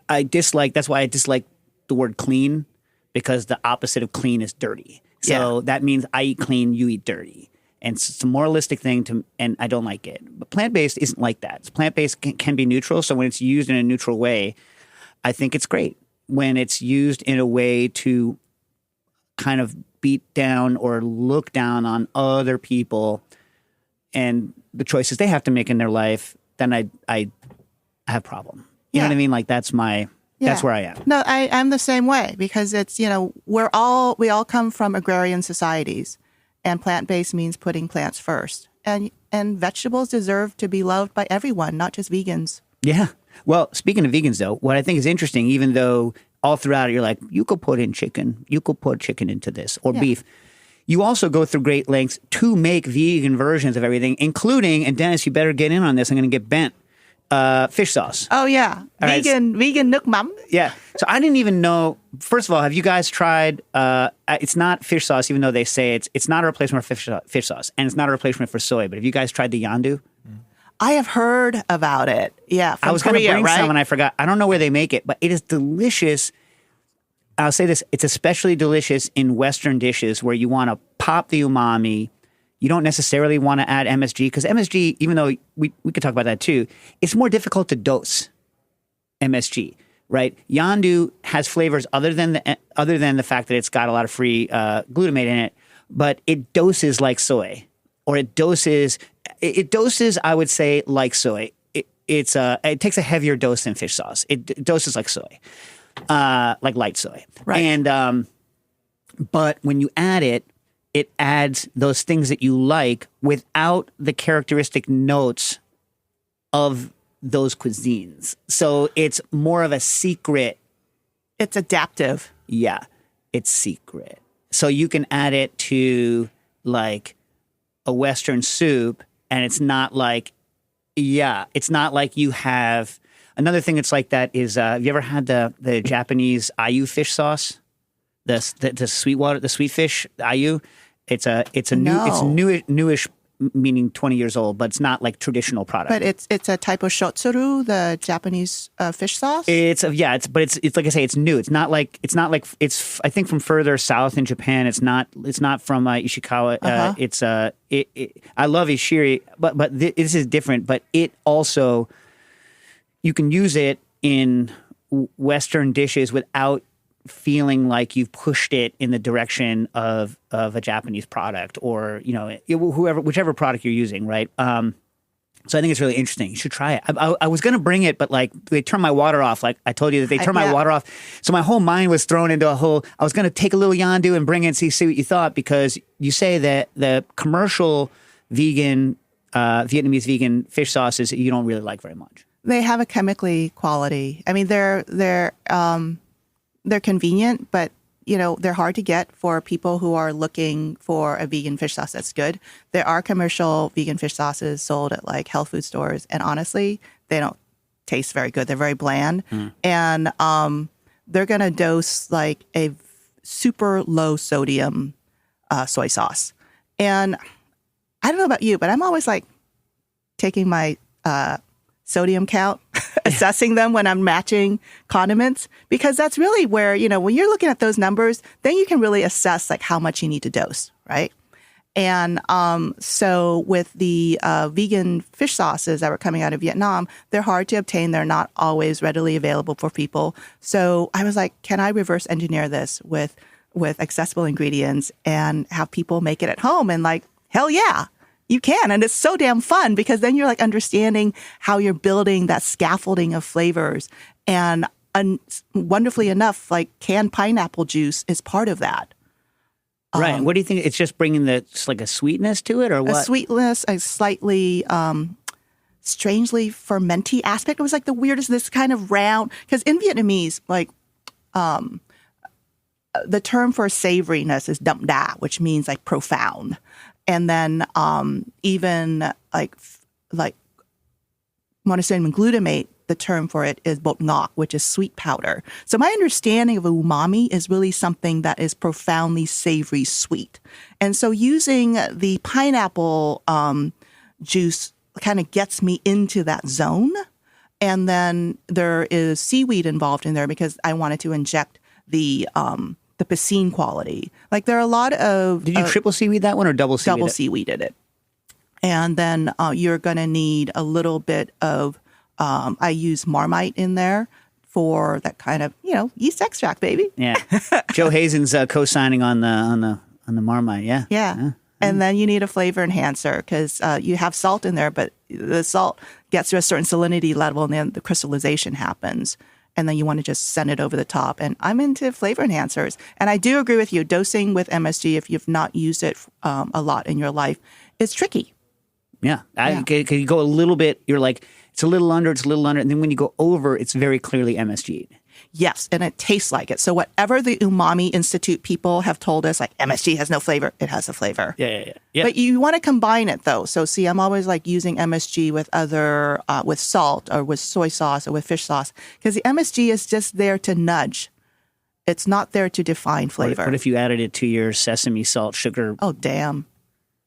I dislike, that's why I dislike the word clean, because the opposite of clean is dirty. So that means I eat clean, you eat dirty. And it's a moralistic thing and I don't like it. But plant-based isn't like that. Plant-based can be neutral. So when it's used in a neutral way, I think it's great. When it's used in a way to kind of beat down or look down on other people and the choices they have to make in their life, then I have a problem. You know what I mean? Like that's where I am. No, I'm the same way, because it's, we all come from agrarian societies, and plant-based means putting plants first. And vegetables deserve to be loved by everyone, not just vegans. Yeah. Well, speaking of vegans, though, what I think is interesting, even though all throughout it, you're like, you could put in chicken, you could put chicken into this, or beef. You also go through great lengths to make vegan versions of everything, including, and Dennis, you better get in on this, I'm going to get bent, fish sauce. Oh, yeah. Vegan nước mắm. Yeah. So I didn't even know, first of all, have you guys tried, it's not fish sauce, even though they say it's not a replacement for fish sauce, and it's not a replacement for soy, but have you guys tried the yandu? I have heard about it. Yeah, from I was going to bring right? some and I forgot. I don't know where they make it, but it is delicious. I'll say this. It's especially delicious in Western dishes where you want to pop the umami. You don't necessarily want to add MSG, because MSG, even though we could talk about that too, it's more difficult to dose MSG, right? Yandu has flavors other than the fact that it's got a lot of free glutamate in it, but it doses like soy, or it doses, I would say, like soy. It takes a heavier dose than fish sauce. It doses like soy, like light soy. Right. And but when you add it, it adds those things that you like without the characteristic notes of those cuisines. So it's more of a secret. It's adaptive. Yeah, it's secret. So you can add it to like a Western soup, and it's not like you have another thing that's like that is have you ever had the Japanese ayu fish sauce? The sweet fish ayu. It's newish, meaning 20 years old, but it's not like traditional product. But it's a type of shotsuru, the Japanese fish sauce. It's like I say, it's new. It's not like I think from further south in Japan. It's not from Ishikawa. I love Ishiri, but this is different. But it also, you can use it in Western dishes without feeling like you've pushed it in the direction of a Japanese product, or whichever product you're using, right? So I think it's really interesting. You should try it. I was going to bring it, but like they turned my water off. Like I told you that they turned my water off, so my whole mind was thrown into a whole. I was going to take a little yandu and bring it and see what you thought, because you say that the commercial vegan Vietnamese vegan fish sauces you don't really like very much. They have a chemically quality. I mean, they're convenient, but they're hard to get for people who are looking for a vegan fish sauce that's good. There are commercial vegan fish sauces sold at like health food stores, and honestly, they don't taste very good. They're very bland, and they're going to dose like a super low sodium soy sauce. And I don't know about you, but I'm always like taking my sodium count, assessing them when I'm matching condiments, because that's really where, when you're looking at those numbers, then you can really assess like how much you need to dose, right? And so with the vegan fish sauces that were coming out of Vietnam, they're hard to obtain. They're not always readily available for people. So I was like, can I reverse engineer this with accessible ingredients and have people make it at home? And like, hell yeah. You can, and it's so damn fun, because then you're like understanding how you're building that scaffolding of flavors. And wonderfully enough, like canned pineapple juice is part of that. Right. What do you think? It's just bringing it's like a sweetness to it, or what? A sweetness, a slightly strangely fermenty aspect. It was like the weirdest, this kind of round, because in Vietnamese, like the term for savoriness is đậm đà, which means like profound. And then even like monosodium glutamate, the term for it is bột ngọt, which is sweet powder. So my understanding of umami is really something that is profoundly savory sweet. And so using the pineapple juice kind of gets me into that zone. And then there is seaweed involved in there because I wanted to inject the piscine quality. Like there are a lot of... Did you triple seaweed that one or double seaweed? Double seaweeded it. And then you're going to need a little bit of... I use Marmite in there for that kind of, yeast extract, baby. Yeah. Joe Hazen's co-signing on the Marmite. Yeah. Yeah. And then you need a flavor enhancer because you have salt in there, but the salt gets to a certain salinity level and then the crystallization happens. And then you want to just send it over the top. And I'm into flavor enhancers. And I do agree with you. Dosing with MSG, if you've not used it a lot in your life, it's tricky. Yeah. Cause you go a little bit, you're like, it's a little under. And then when you go over, it's very clearly MSG. Yes, and it tastes like it. So whatever the Umami Institute people have told us, like MSG has no flavor, it has a flavor. Yeah. But you want to combine it though. So see, I'm always like using MSG with other, with salt or with soy sauce or with fish sauce because the MSG is just there to nudge. It's not there to define flavor. What if you added it to your sesame salt sugar? Oh, damn.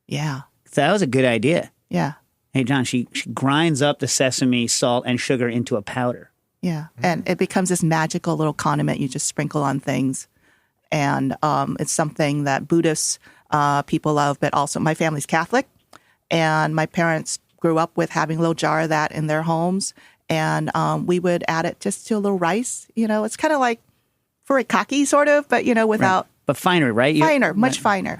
Yeah. So that was a good idea. Yeah. Hey, John, she grinds up the sesame salt and sugar into a powder. Yeah. And it becomes this magical little condiment you just sprinkle on things. And it's something that Buddhist people love, but also my family's Catholic. And my parents grew up with having a little jar of that in their homes. And we would add it just to a little rice. It's kind of like furikake sort of, but, without. Right. But finer, right? Finer, much finer.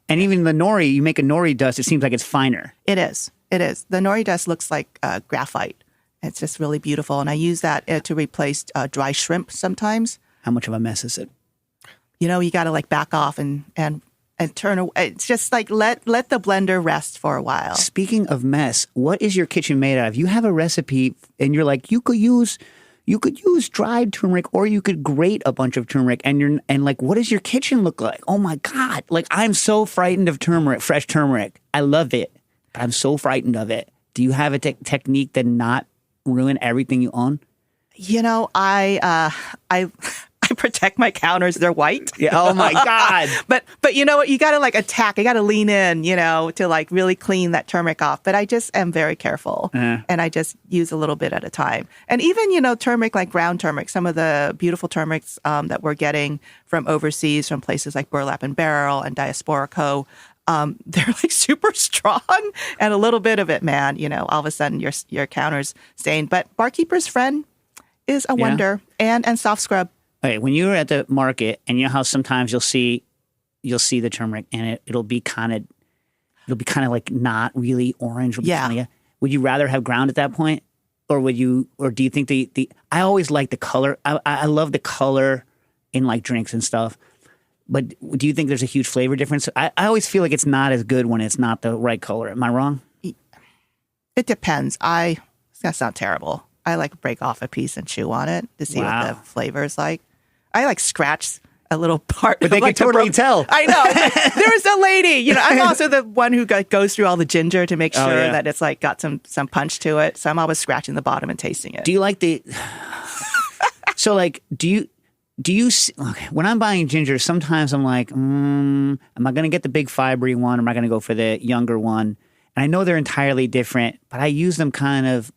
And even the nori, you make a nori dust, it seems like it's finer. It is. The nori dust looks like graphite. It's just really beautiful. And I use that to replace dry shrimp sometimes. How much of a mess is it? You got to like back off and turn away. It's just like let the blender rest for a while. Speaking of mess, what is your kitchen made out of? You have a recipe and you're like, you could use dried turmeric or you could grate a bunch of turmeric and what does your kitchen look like? Oh my God. Like I'm so frightened of turmeric, fresh turmeric. I love it. I'm so frightened of it. Do you have a technique that not ruin everything you own? I protect my counters. They're white. Yeah. Oh my God. but you know what? You got to like attack. You got to lean in, to like really clean that turmeric off. But I just am very careful and I just use a little bit at a time. And even, turmeric, like brown turmeric, some of the beautiful turmerics that we're getting from overseas, from places like Burlap and Barrel and Diaspora Co., they're like super strong and a little bit of it, man, all of a sudden your counter's stained. But Barkeeper's Friend is a wonder and soft scrub. Okay, when you're at the market and you know how sometimes you'll see the turmeric and it'll be kind of like not really orange. Yeah. Would you rather have ground at that point? Or do you think I always like the color. I love the color in like drinks and stuff. But do you think there's a huge flavor difference? I always feel like it's not as good when it's not the right color. Am I wrong? It depends. It's going to sound terrible. I like break off a piece and chew on it to see what the flavor is like. I like scratch a little part. But they can totally tell. I know. There's a lady. I'm also the one who goes through all the ginger to make sure that it's like got some punch to it. So I'm always scratching the bottom and tasting it. Do you like So like, do you when I'm buying ginger, sometimes I'm like, am I going to get the big fibery one or am I going to go for the younger one? And I know they're entirely different, but I use them kind of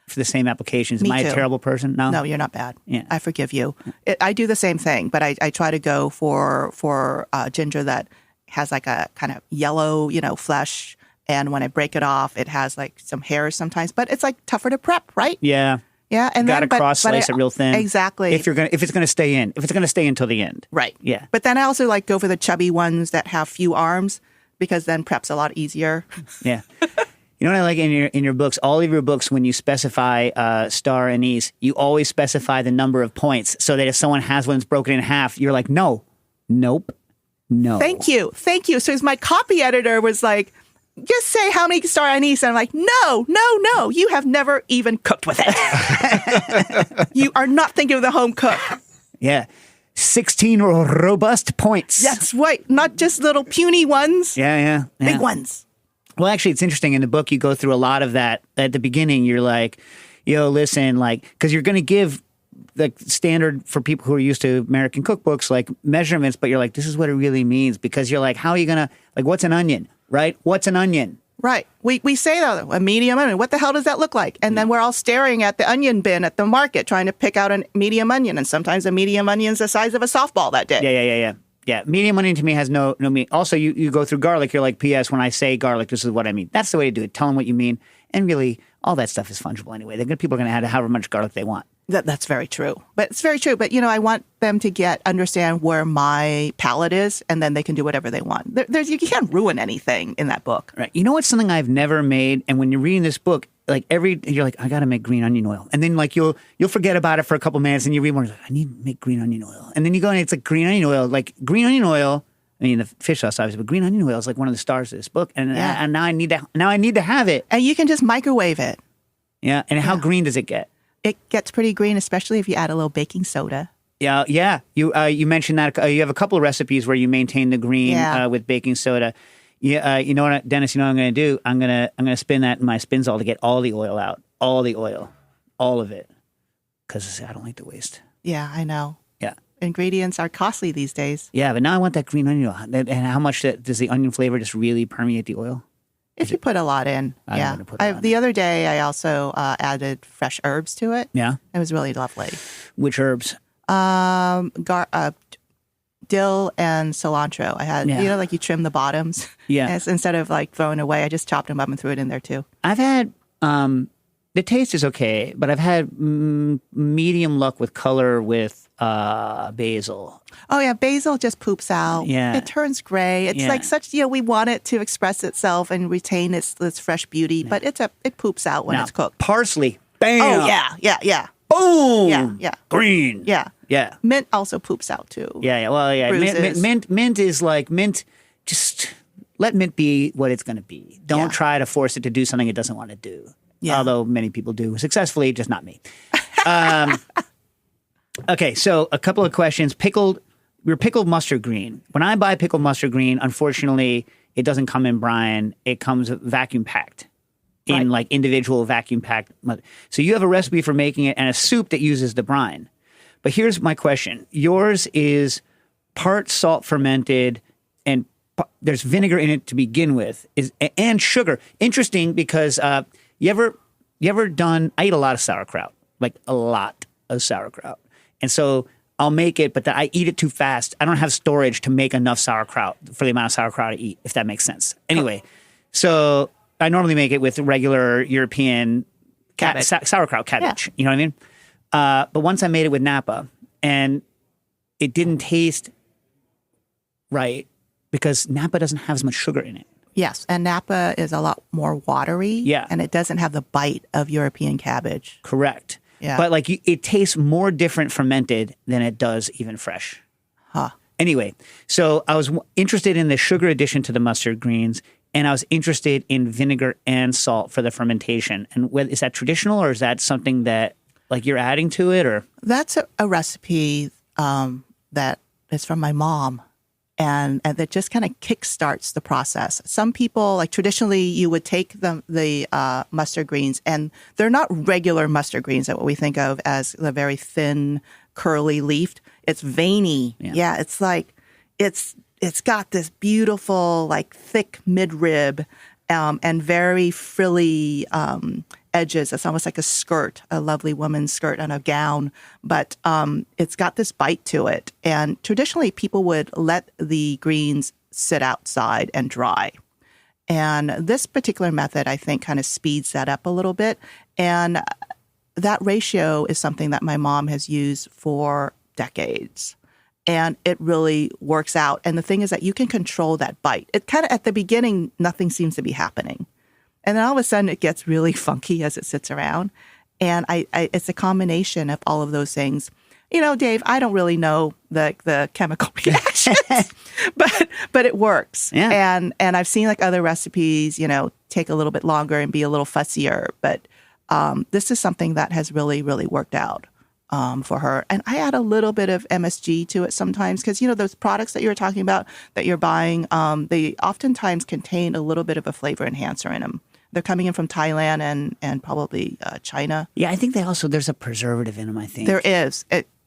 for the same applications. Am I a terrible person? No, you're not bad. Yeah. I forgive you. I do the same thing, but I try to go for ginger that has like a kind of yellow, flesh. And when I break it off, it has like some hairs sometimes, but it's like tougher to prep, right? Yeah. Yeah, and got to cross slice it real thin. Exactly. If it's going to stay in until the end. Right. Yeah. But then I also like go for the chubby ones that have few arms because then prep's a lot easier. Yeah. You know what I like in your books? All of your books, when you specify star anise, you always specify the number of points so that if someone has one that's broken in half, you're like, nope. No. Thank you. So as my copy editor was like, just say how many star anise. And I'm like, no. You have never even cooked with it. You are not thinking of the home cook. Yeah. 16 robust points. That's right. Not just little puny ones. Yeah. Big ones. Well, actually, it's interesting. In the book, you go through a lot of that. At the beginning, you're like, yo, listen, like, because you're going to give the standard for people who are used to American cookbooks, like measurements, but you're like, this is what it really means. Because you're like, how are you going to, like, what's an onion, right? What's an onion? Right. We say that, a medium onion. What the hell does that look like? And then we're all staring at the onion bin at the market trying to pick out a medium onion. And sometimes a medium onion's the size of a softball that day. Yeah. Medium onion to me has no meaning. Also, you go through garlic. You're like, P.S. When I say garlic, this is what I mean. That's the way to do it. Tell them what you mean. And really, all that stuff is fungible anyway. People are going to have however much garlic they want. That's very true. But it's very true. But, I want them to understand where my palate is, and then they can do whatever they want. You can't ruin anything in that book. Right. You know what's something I've never made? And when you're reading this book, you're like, I got to make green onion oil. And then like you'll forget about it for a couple minutes and you read more, like, I need to make green onion oil. And then you go and it's like green onion oil. Like green onion oil, I mean, the fish sauce obviously, but green onion oil is like one of the stars of this book. And now I need to have it. And you can just microwave it. Yeah. And how green does it get? It gets pretty green, especially if you add a little baking soda. Yeah. You mentioned that you have a couple of recipes where you maintain the green with baking soda. Yeah, you know what, Dennis? You know what I'm going to do? I'm gonna spin that in my Spinzall to get all the oil out, all of it, because I don't like the waste. Yeah, I know. Yeah, ingredients are costly these days. Yeah, but now I want that green onion oil. And how much does the onion flavor just really permeate the oil? If you put a lot in, The other day, I also added fresh herbs to it. Yeah, it was really lovely. Which herbs? Dill and cilantro. I had, like you trim the bottoms. Yeah. Instead of like throwing away, I just chopped them up and threw it in there too. I've had, the taste is okay, but I've had medium luck with color with basil. Oh yeah, basil just poops out. Yeah. It turns gray. It's like such, we want it to express itself and retain its fresh beauty, but it poops out when it's cooked. Parsley. Bam. Oh yeah. Boom. Yeah. Green. Yeah. Mint also poops out too. Yeah. Well, yeah. Mint is like mint. Just let mint be what it's going to be. Don't try to force it to do something it doesn't want to do. Yeah. Although many people do successfully, just not me. Okay. So a couple of questions. Pickled mustard green. When I buy pickled mustard green, unfortunately, it doesn't come in brine. It comes vacuum packed. In like individual vacuum packed. So you have a recipe for making it and a soup that uses the brine. But here's my question. Yours is part salt fermented and there's vinegar in it to begin with and sugar. Interesting because you ever done, I eat a lot of sauerkraut, like a lot of sauerkraut. And so I'll make it, but I eat it too fast. I don't have storage to make enough sauerkraut for the amount of sauerkraut I eat, if that makes sense. Anyway, so I normally make it with regular European sauerkraut cabbage. Yeah. You know what I mean? But once I made it with Napa, and it didn't taste right because Napa doesn't have as much sugar in it. Yes, and Napa is a lot more watery. Yeah. And it doesn't have the bite of European cabbage. Correct. Yeah. But like it tastes more different fermented than it does even fresh. Huh. Anyway, so I was interested in the sugar addition to the mustard greens. And I was interested in vinegar and salt for the fermentation. And is that traditional or is that something that like you're adding to it or? That's a recipe that is from my mom and that just kind of kickstarts the process. Some people, like traditionally, you would take the mustard greens and they're not regular mustard greens that what we think of as the very thin, curly leafed. It's veiny. Yeah, it's like, it's got this beautiful, like thick midrib and very frilly edges. It's almost like a skirt, a lovely woman's skirt on a gown, but it's got this bite to it. And traditionally, people would let the greens sit outside and dry. And this particular method, I think, kind of speeds that up a little bit. And that ratio is something that my mom has used for decades. And it really works out. And the thing is that you can control that bite. It kind of, at the beginning, nothing seems to be happening. And then all of a sudden, it gets really funky as it sits around. And it's a combination of all of those things. Dave, I don't really know the chemical reactions, but it works. Yeah. And I've seen like other recipes, take a little bit longer and be a little fussier. But this is something that has really, really worked out for her. And I add a little bit of MSG to it sometimes because, those products that you were talking about that you're buying, they oftentimes contain a little bit of a flavor enhancer in them. They're coming in from Thailand and probably China. Yeah, I think there's a preservative in them, I think. There is.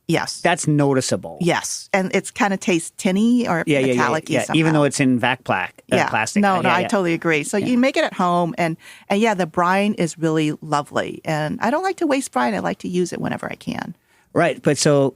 Yes. That's noticeable. Yes. And it's kind of tastes tinny or metallic-y somehow. Even though it's in plastic. No, I totally agree. So you make it at home and the brine is really lovely. And I don't like to waste brine. I like to use it whenever I can. Right. But so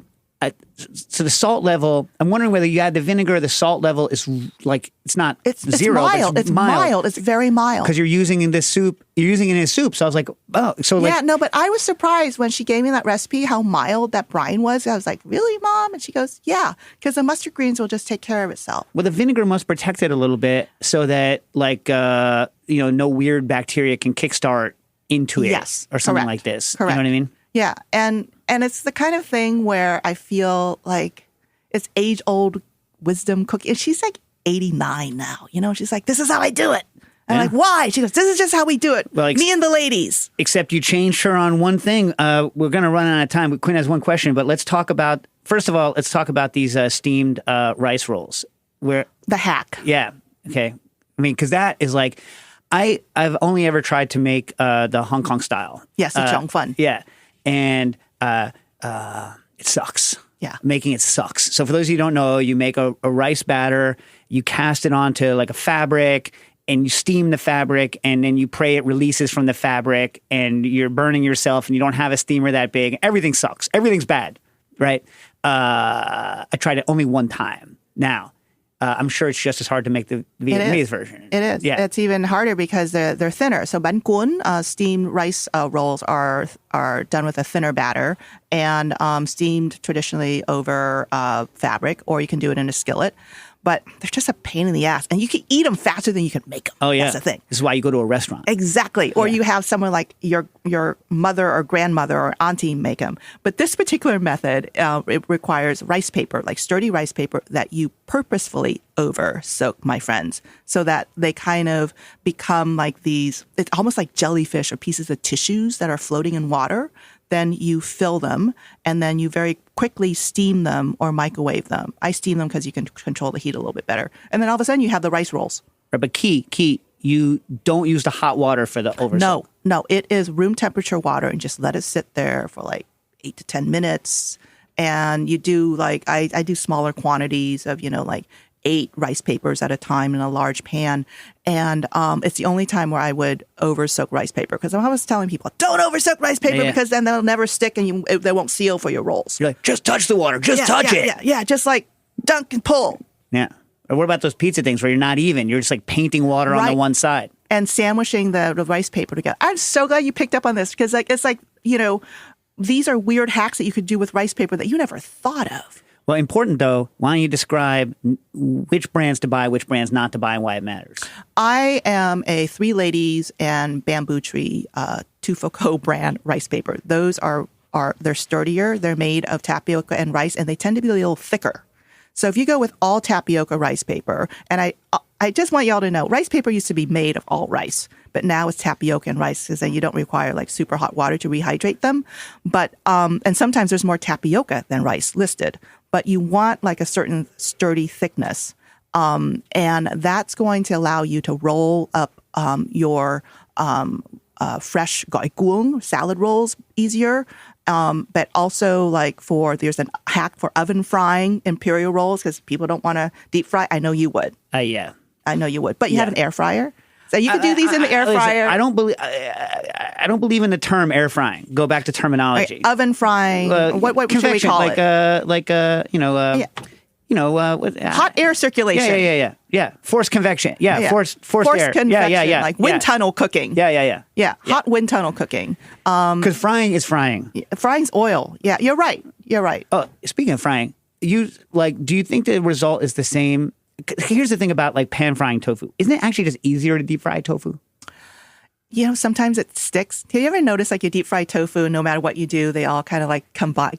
the salt level, I'm wondering whether you add the vinegar, the salt level is like, it's not zero. Mild. It's mild. It's very mild. Because you're using it in this soup. So I was like, oh. So but I was surprised when she gave me that recipe, how mild that brine was. I was like, really, Mom? And she goes, yeah, because the mustard greens will just take care of itself. Well, the vinegar must protect it a little bit so that no weird bacteria can kickstart into it. Yes. Or something Correct. like this. Correct. You know what I mean? Yeah. And it's the kind of thing where I feel like it's age-old wisdom cooking. And she's like 89 now. She's like, this is how I do it. I'm like, why? She goes, this is just how we do it. Well, me and the ladies. Except you changed her on one thing. We're going to run out of time. Quinn has one question, but first of all, let's talk about these steamed rice rolls. The hack. Yeah. Okay. I mean, because that is like, I've only ever tried to make the Hong Kong style. Yes, the Chong Fun. Yeah. And it sucks. Yeah. Making it sucks. So for those of you who don't know, you make a rice batter, you cast it onto like a fabric, and you steam the fabric, and then you pray it releases from the fabric, and you're burning yourself, and you don't have a steamer that big. Everything sucks. Everything's bad, right? I tried it only one time. Now, I'm sure it's just as hard to make the Vietnamese version. It is. Yeah. It's even harder because they're thinner. So bánh cuốn, steamed rice rolls are done with a thinner batter and steamed traditionally over fabric, or you can do it in a skillet. But they're just a pain in the ass. And you can eat them faster than you can make them. Oh, yeah. That's the thing. This is why you go to a restaurant. Exactly. Or you have someone like your mother or grandmother or auntie make them. But this particular method, it requires rice paper, like sturdy rice paper that you purposefully over soak, my friends, so that they kind of become like these, it's almost like jellyfish or pieces of tissues that are floating in water. Then you fill them, and then you very quickly steam them or microwave them. I steam them because you can control the heat a little bit better. And then all of a sudden, you have the rice rolls. Right, but key, you don't use the hot water for the over. No, it is room temperature water, and just let it sit there for like 8 to 10 minutes. And you do like, I do smaller quantities of, like 8 rice papers at a time in a large pan. And it's the only time where I would over soak rice paper, because I'm always telling people, don't over soak rice paper because then they'll never stick and they won't seal for your rolls. You're like, just touch the water, touch it. Yeah, just like dunk and pull. Yeah. Or what about those pizza things where you're not even? You're just like painting water on the one side. And sandwiching the rice paper together. I'm so glad you picked up on this because it's like, these are weird hacks that you could do with rice paper that you never thought of. Well, important though, why don't you describe which brands to buy, which brands not to buy, and why it matters? I am a Three Ladies and Bamboo Tree Tufoko brand rice paper. Those they're sturdier, they're made of tapioca and rice, and they tend to be a little thicker. So if you go with all tapioca rice paper, and I just want y'all to know, rice paper used to be made of all rice, but now it's tapioca and rice because then you don't require like super hot water to rehydrate them. But and sometimes there's more tapioca than rice listed, but you want like a certain sturdy thickness, and that's going to allow you to roll up your fresh gỏi cuồng salad rolls easier. But also there's a hack for oven frying imperial rolls because people don't want to deep fry. I know you would. Yeah. I know you would. But you have an air fryer. So you can do these in the air fryer. I don't believe in the term air frying. Go back to terminology. Right, oven frying. What should we call it? Hot air circulation. Yeah. Forced convection. Yeah. Forced air. Convection. Yeah. Like wind tunnel cooking. Yeah. Hot wind tunnel cooking. Because frying is frying. Frying's oil. Yeah, you're right. Oh, speaking of frying, do you think the result is the same? Here's the thing about pan frying tofu. Isn't it actually just easier to deep fry tofu? sometimes it sticks. Have you ever noticed like you deep fry tofu, no matter what you do, they all kind of like combine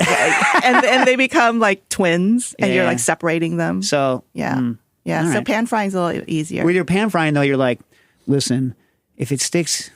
and they become like twins and you're like separating them. So, yeah. So right. pan frying's a little easier. With your pan frying though, you're like, listen, if it sticks,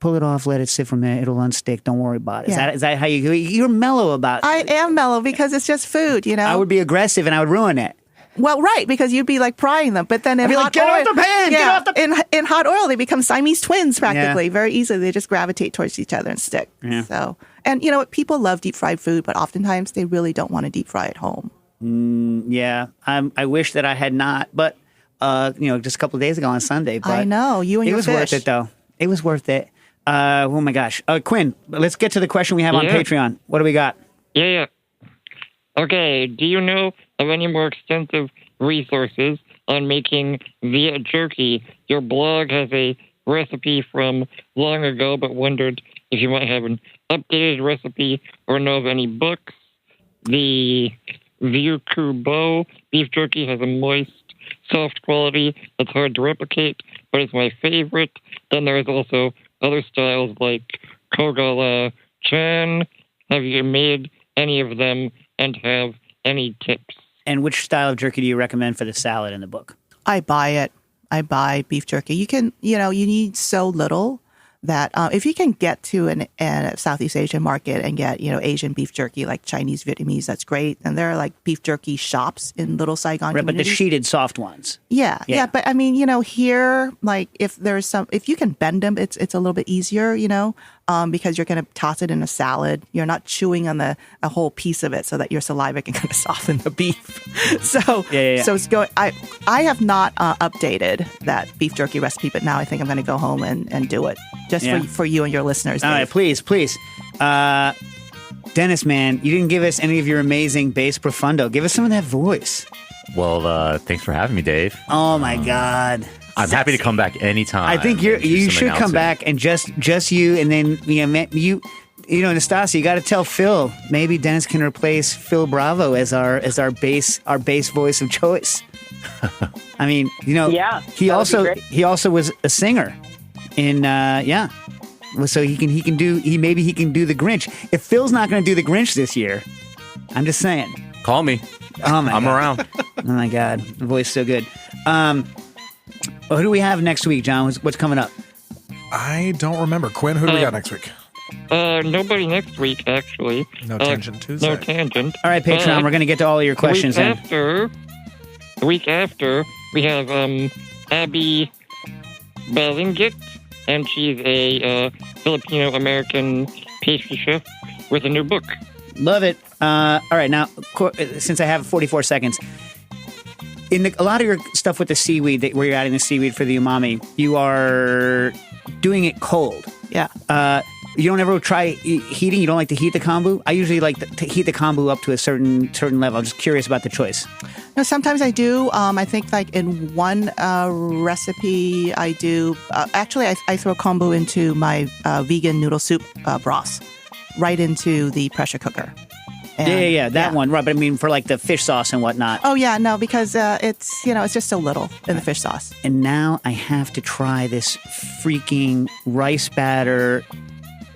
pull it off, let it sit for a minute, it'll unstick. Don't worry about it. Is that how you're mellow about it? I am mellow because it's just food, I would be aggressive and I would ruin it. Well, right, because you'd be like frying them, but then in hot get oil, off the pan, get off the in hot oil, they become Siamese twins practically. Very easily, they just gravitate towards each other and stick. Yeah. So, and you know what? People love deep fried food, but oftentimes they really don't want to deep fry at home. Yeah, I wish that I had not, but just a couple of days ago on Sunday. But I know you and it your was fish. worth it though. It was worth it. Oh my gosh, Quinn, let's get to the question we have on Patreon. What do we got? Yeah. Okay, do you know of any more extensive resources on making Viet jerky? Your blog has a recipe from long ago, but wondered if you might have an updated recipe or know of any books. The Vieux Beau beef jerky has a moist, soft quality that's hard to replicate, but it's my favorite. Then there's also other styles like Kogala Chan. Have you made any of them and have any tips? And which style of jerky do you recommend for the salad in the book? I buy it. I buy beef jerky. You can, you need so little that if you can get to a Southeast Asian market and get, Asian beef jerky like Chinese, Vietnamese, that's great. And there are like beef jerky shops in Little Saigon Right, but the communities. sheeted soft ones. Yeah. But I mean, here, like if you can bend them, it's a little bit easier, because you're going to toss it in a salad. You're not chewing on a whole piece of it so that your saliva can kind of soften the beef. So it's going. I have not updated that beef jerky recipe, but now I think I'm going to go home and do it just for you and your listeners. All right, please. Dennis, man, you didn't give us any of your amazing bass profundo. Give us some of that voice. Well, thanks for having me, Dave. Oh my God. I'm happy to come back anytime. I think you should come back and just you, and then Nastasia, you got to tell Phil. Maybe Dennis can replace Phil Bravo as our bass voice of choice. I mean, he also was a singer in so he can do the Grinch. If Phil's not going to do the Grinch this year, I'm just saying. Call me. Oh my I'm God. around. Oh my God, the voice is so good. Who do we have next week, John? What's coming up? I don't remember. Quinn, who do we got next week? Nobody next week, actually. No Tangent Tuesday. No Tangent. All right, Patreon, we're going to get to all of your questions then. The week after, we have Abby Balingit, and she's a Filipino-American pastry chef with a new book. Love it. All right, now, since I have 44 seconds, in a lot of your stuff with the seaweed, where you're adding the seaweed for the umami, you are doing it cold. Yeah. You don't ever try heating? You don't like to heat the kombu? I usually like to heat the kombu up to a certain level. I'm just curious about the choice. No, sometimes I do. I think like in one recipe I do. Actually, I throw kombu into my vegan noodle soup broth, right into the pressure cooker. And, that one. Right, but I mean for like the fish sauce and whatnot. Oh yeah, no, because it's just so little in the fish sauce. And now I have to try this freaking rice batter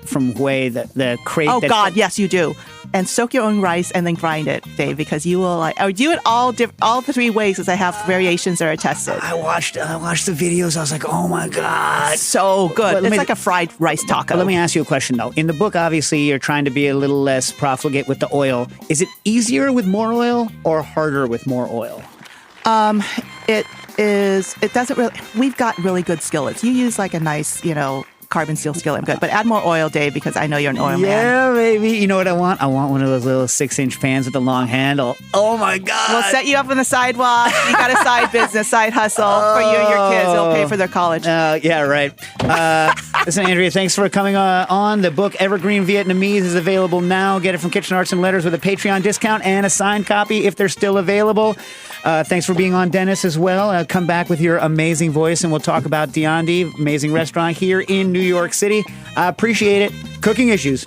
from Hui, the crate. Oh God, yes, you do. And soak your own rice and then grind it, Dave, because you will or do it all the three ways, because I have variations that are tested. I watched the videos. I was like, oh my God, so good. It's like a fried rice taco. Let me ask you a question though. In the book, obviously, you're trying to be a little less profligate with the oil. Is it easier with more oil or harder with more oil? It doesn't really. We've got really good skillets. You use like a nice, carbon steel skillet. I'm good. But add more oil, Dave, because I know you're an oil man. Yeah, baby. You know what I want? I want one of those little 6-inch pans with a long handle. Oh, my God. We'll set you up on the sidewalk. You got a side business, side hustle for you and your kids. It'll pay for their college. Yeah, right. Listen, Andrea, thanks for coming on. The book Evergreen Vietnamese is available now. Get it from Kitchen Arts and Letters with a Patreon discount and a signed copy if they're still available. Thanks for being on, Dennis, as well. Come back with your amazing voice, and we'll talk about Diandi, amazing restaurant here in New York City. I appreciate it. Cooking Issues.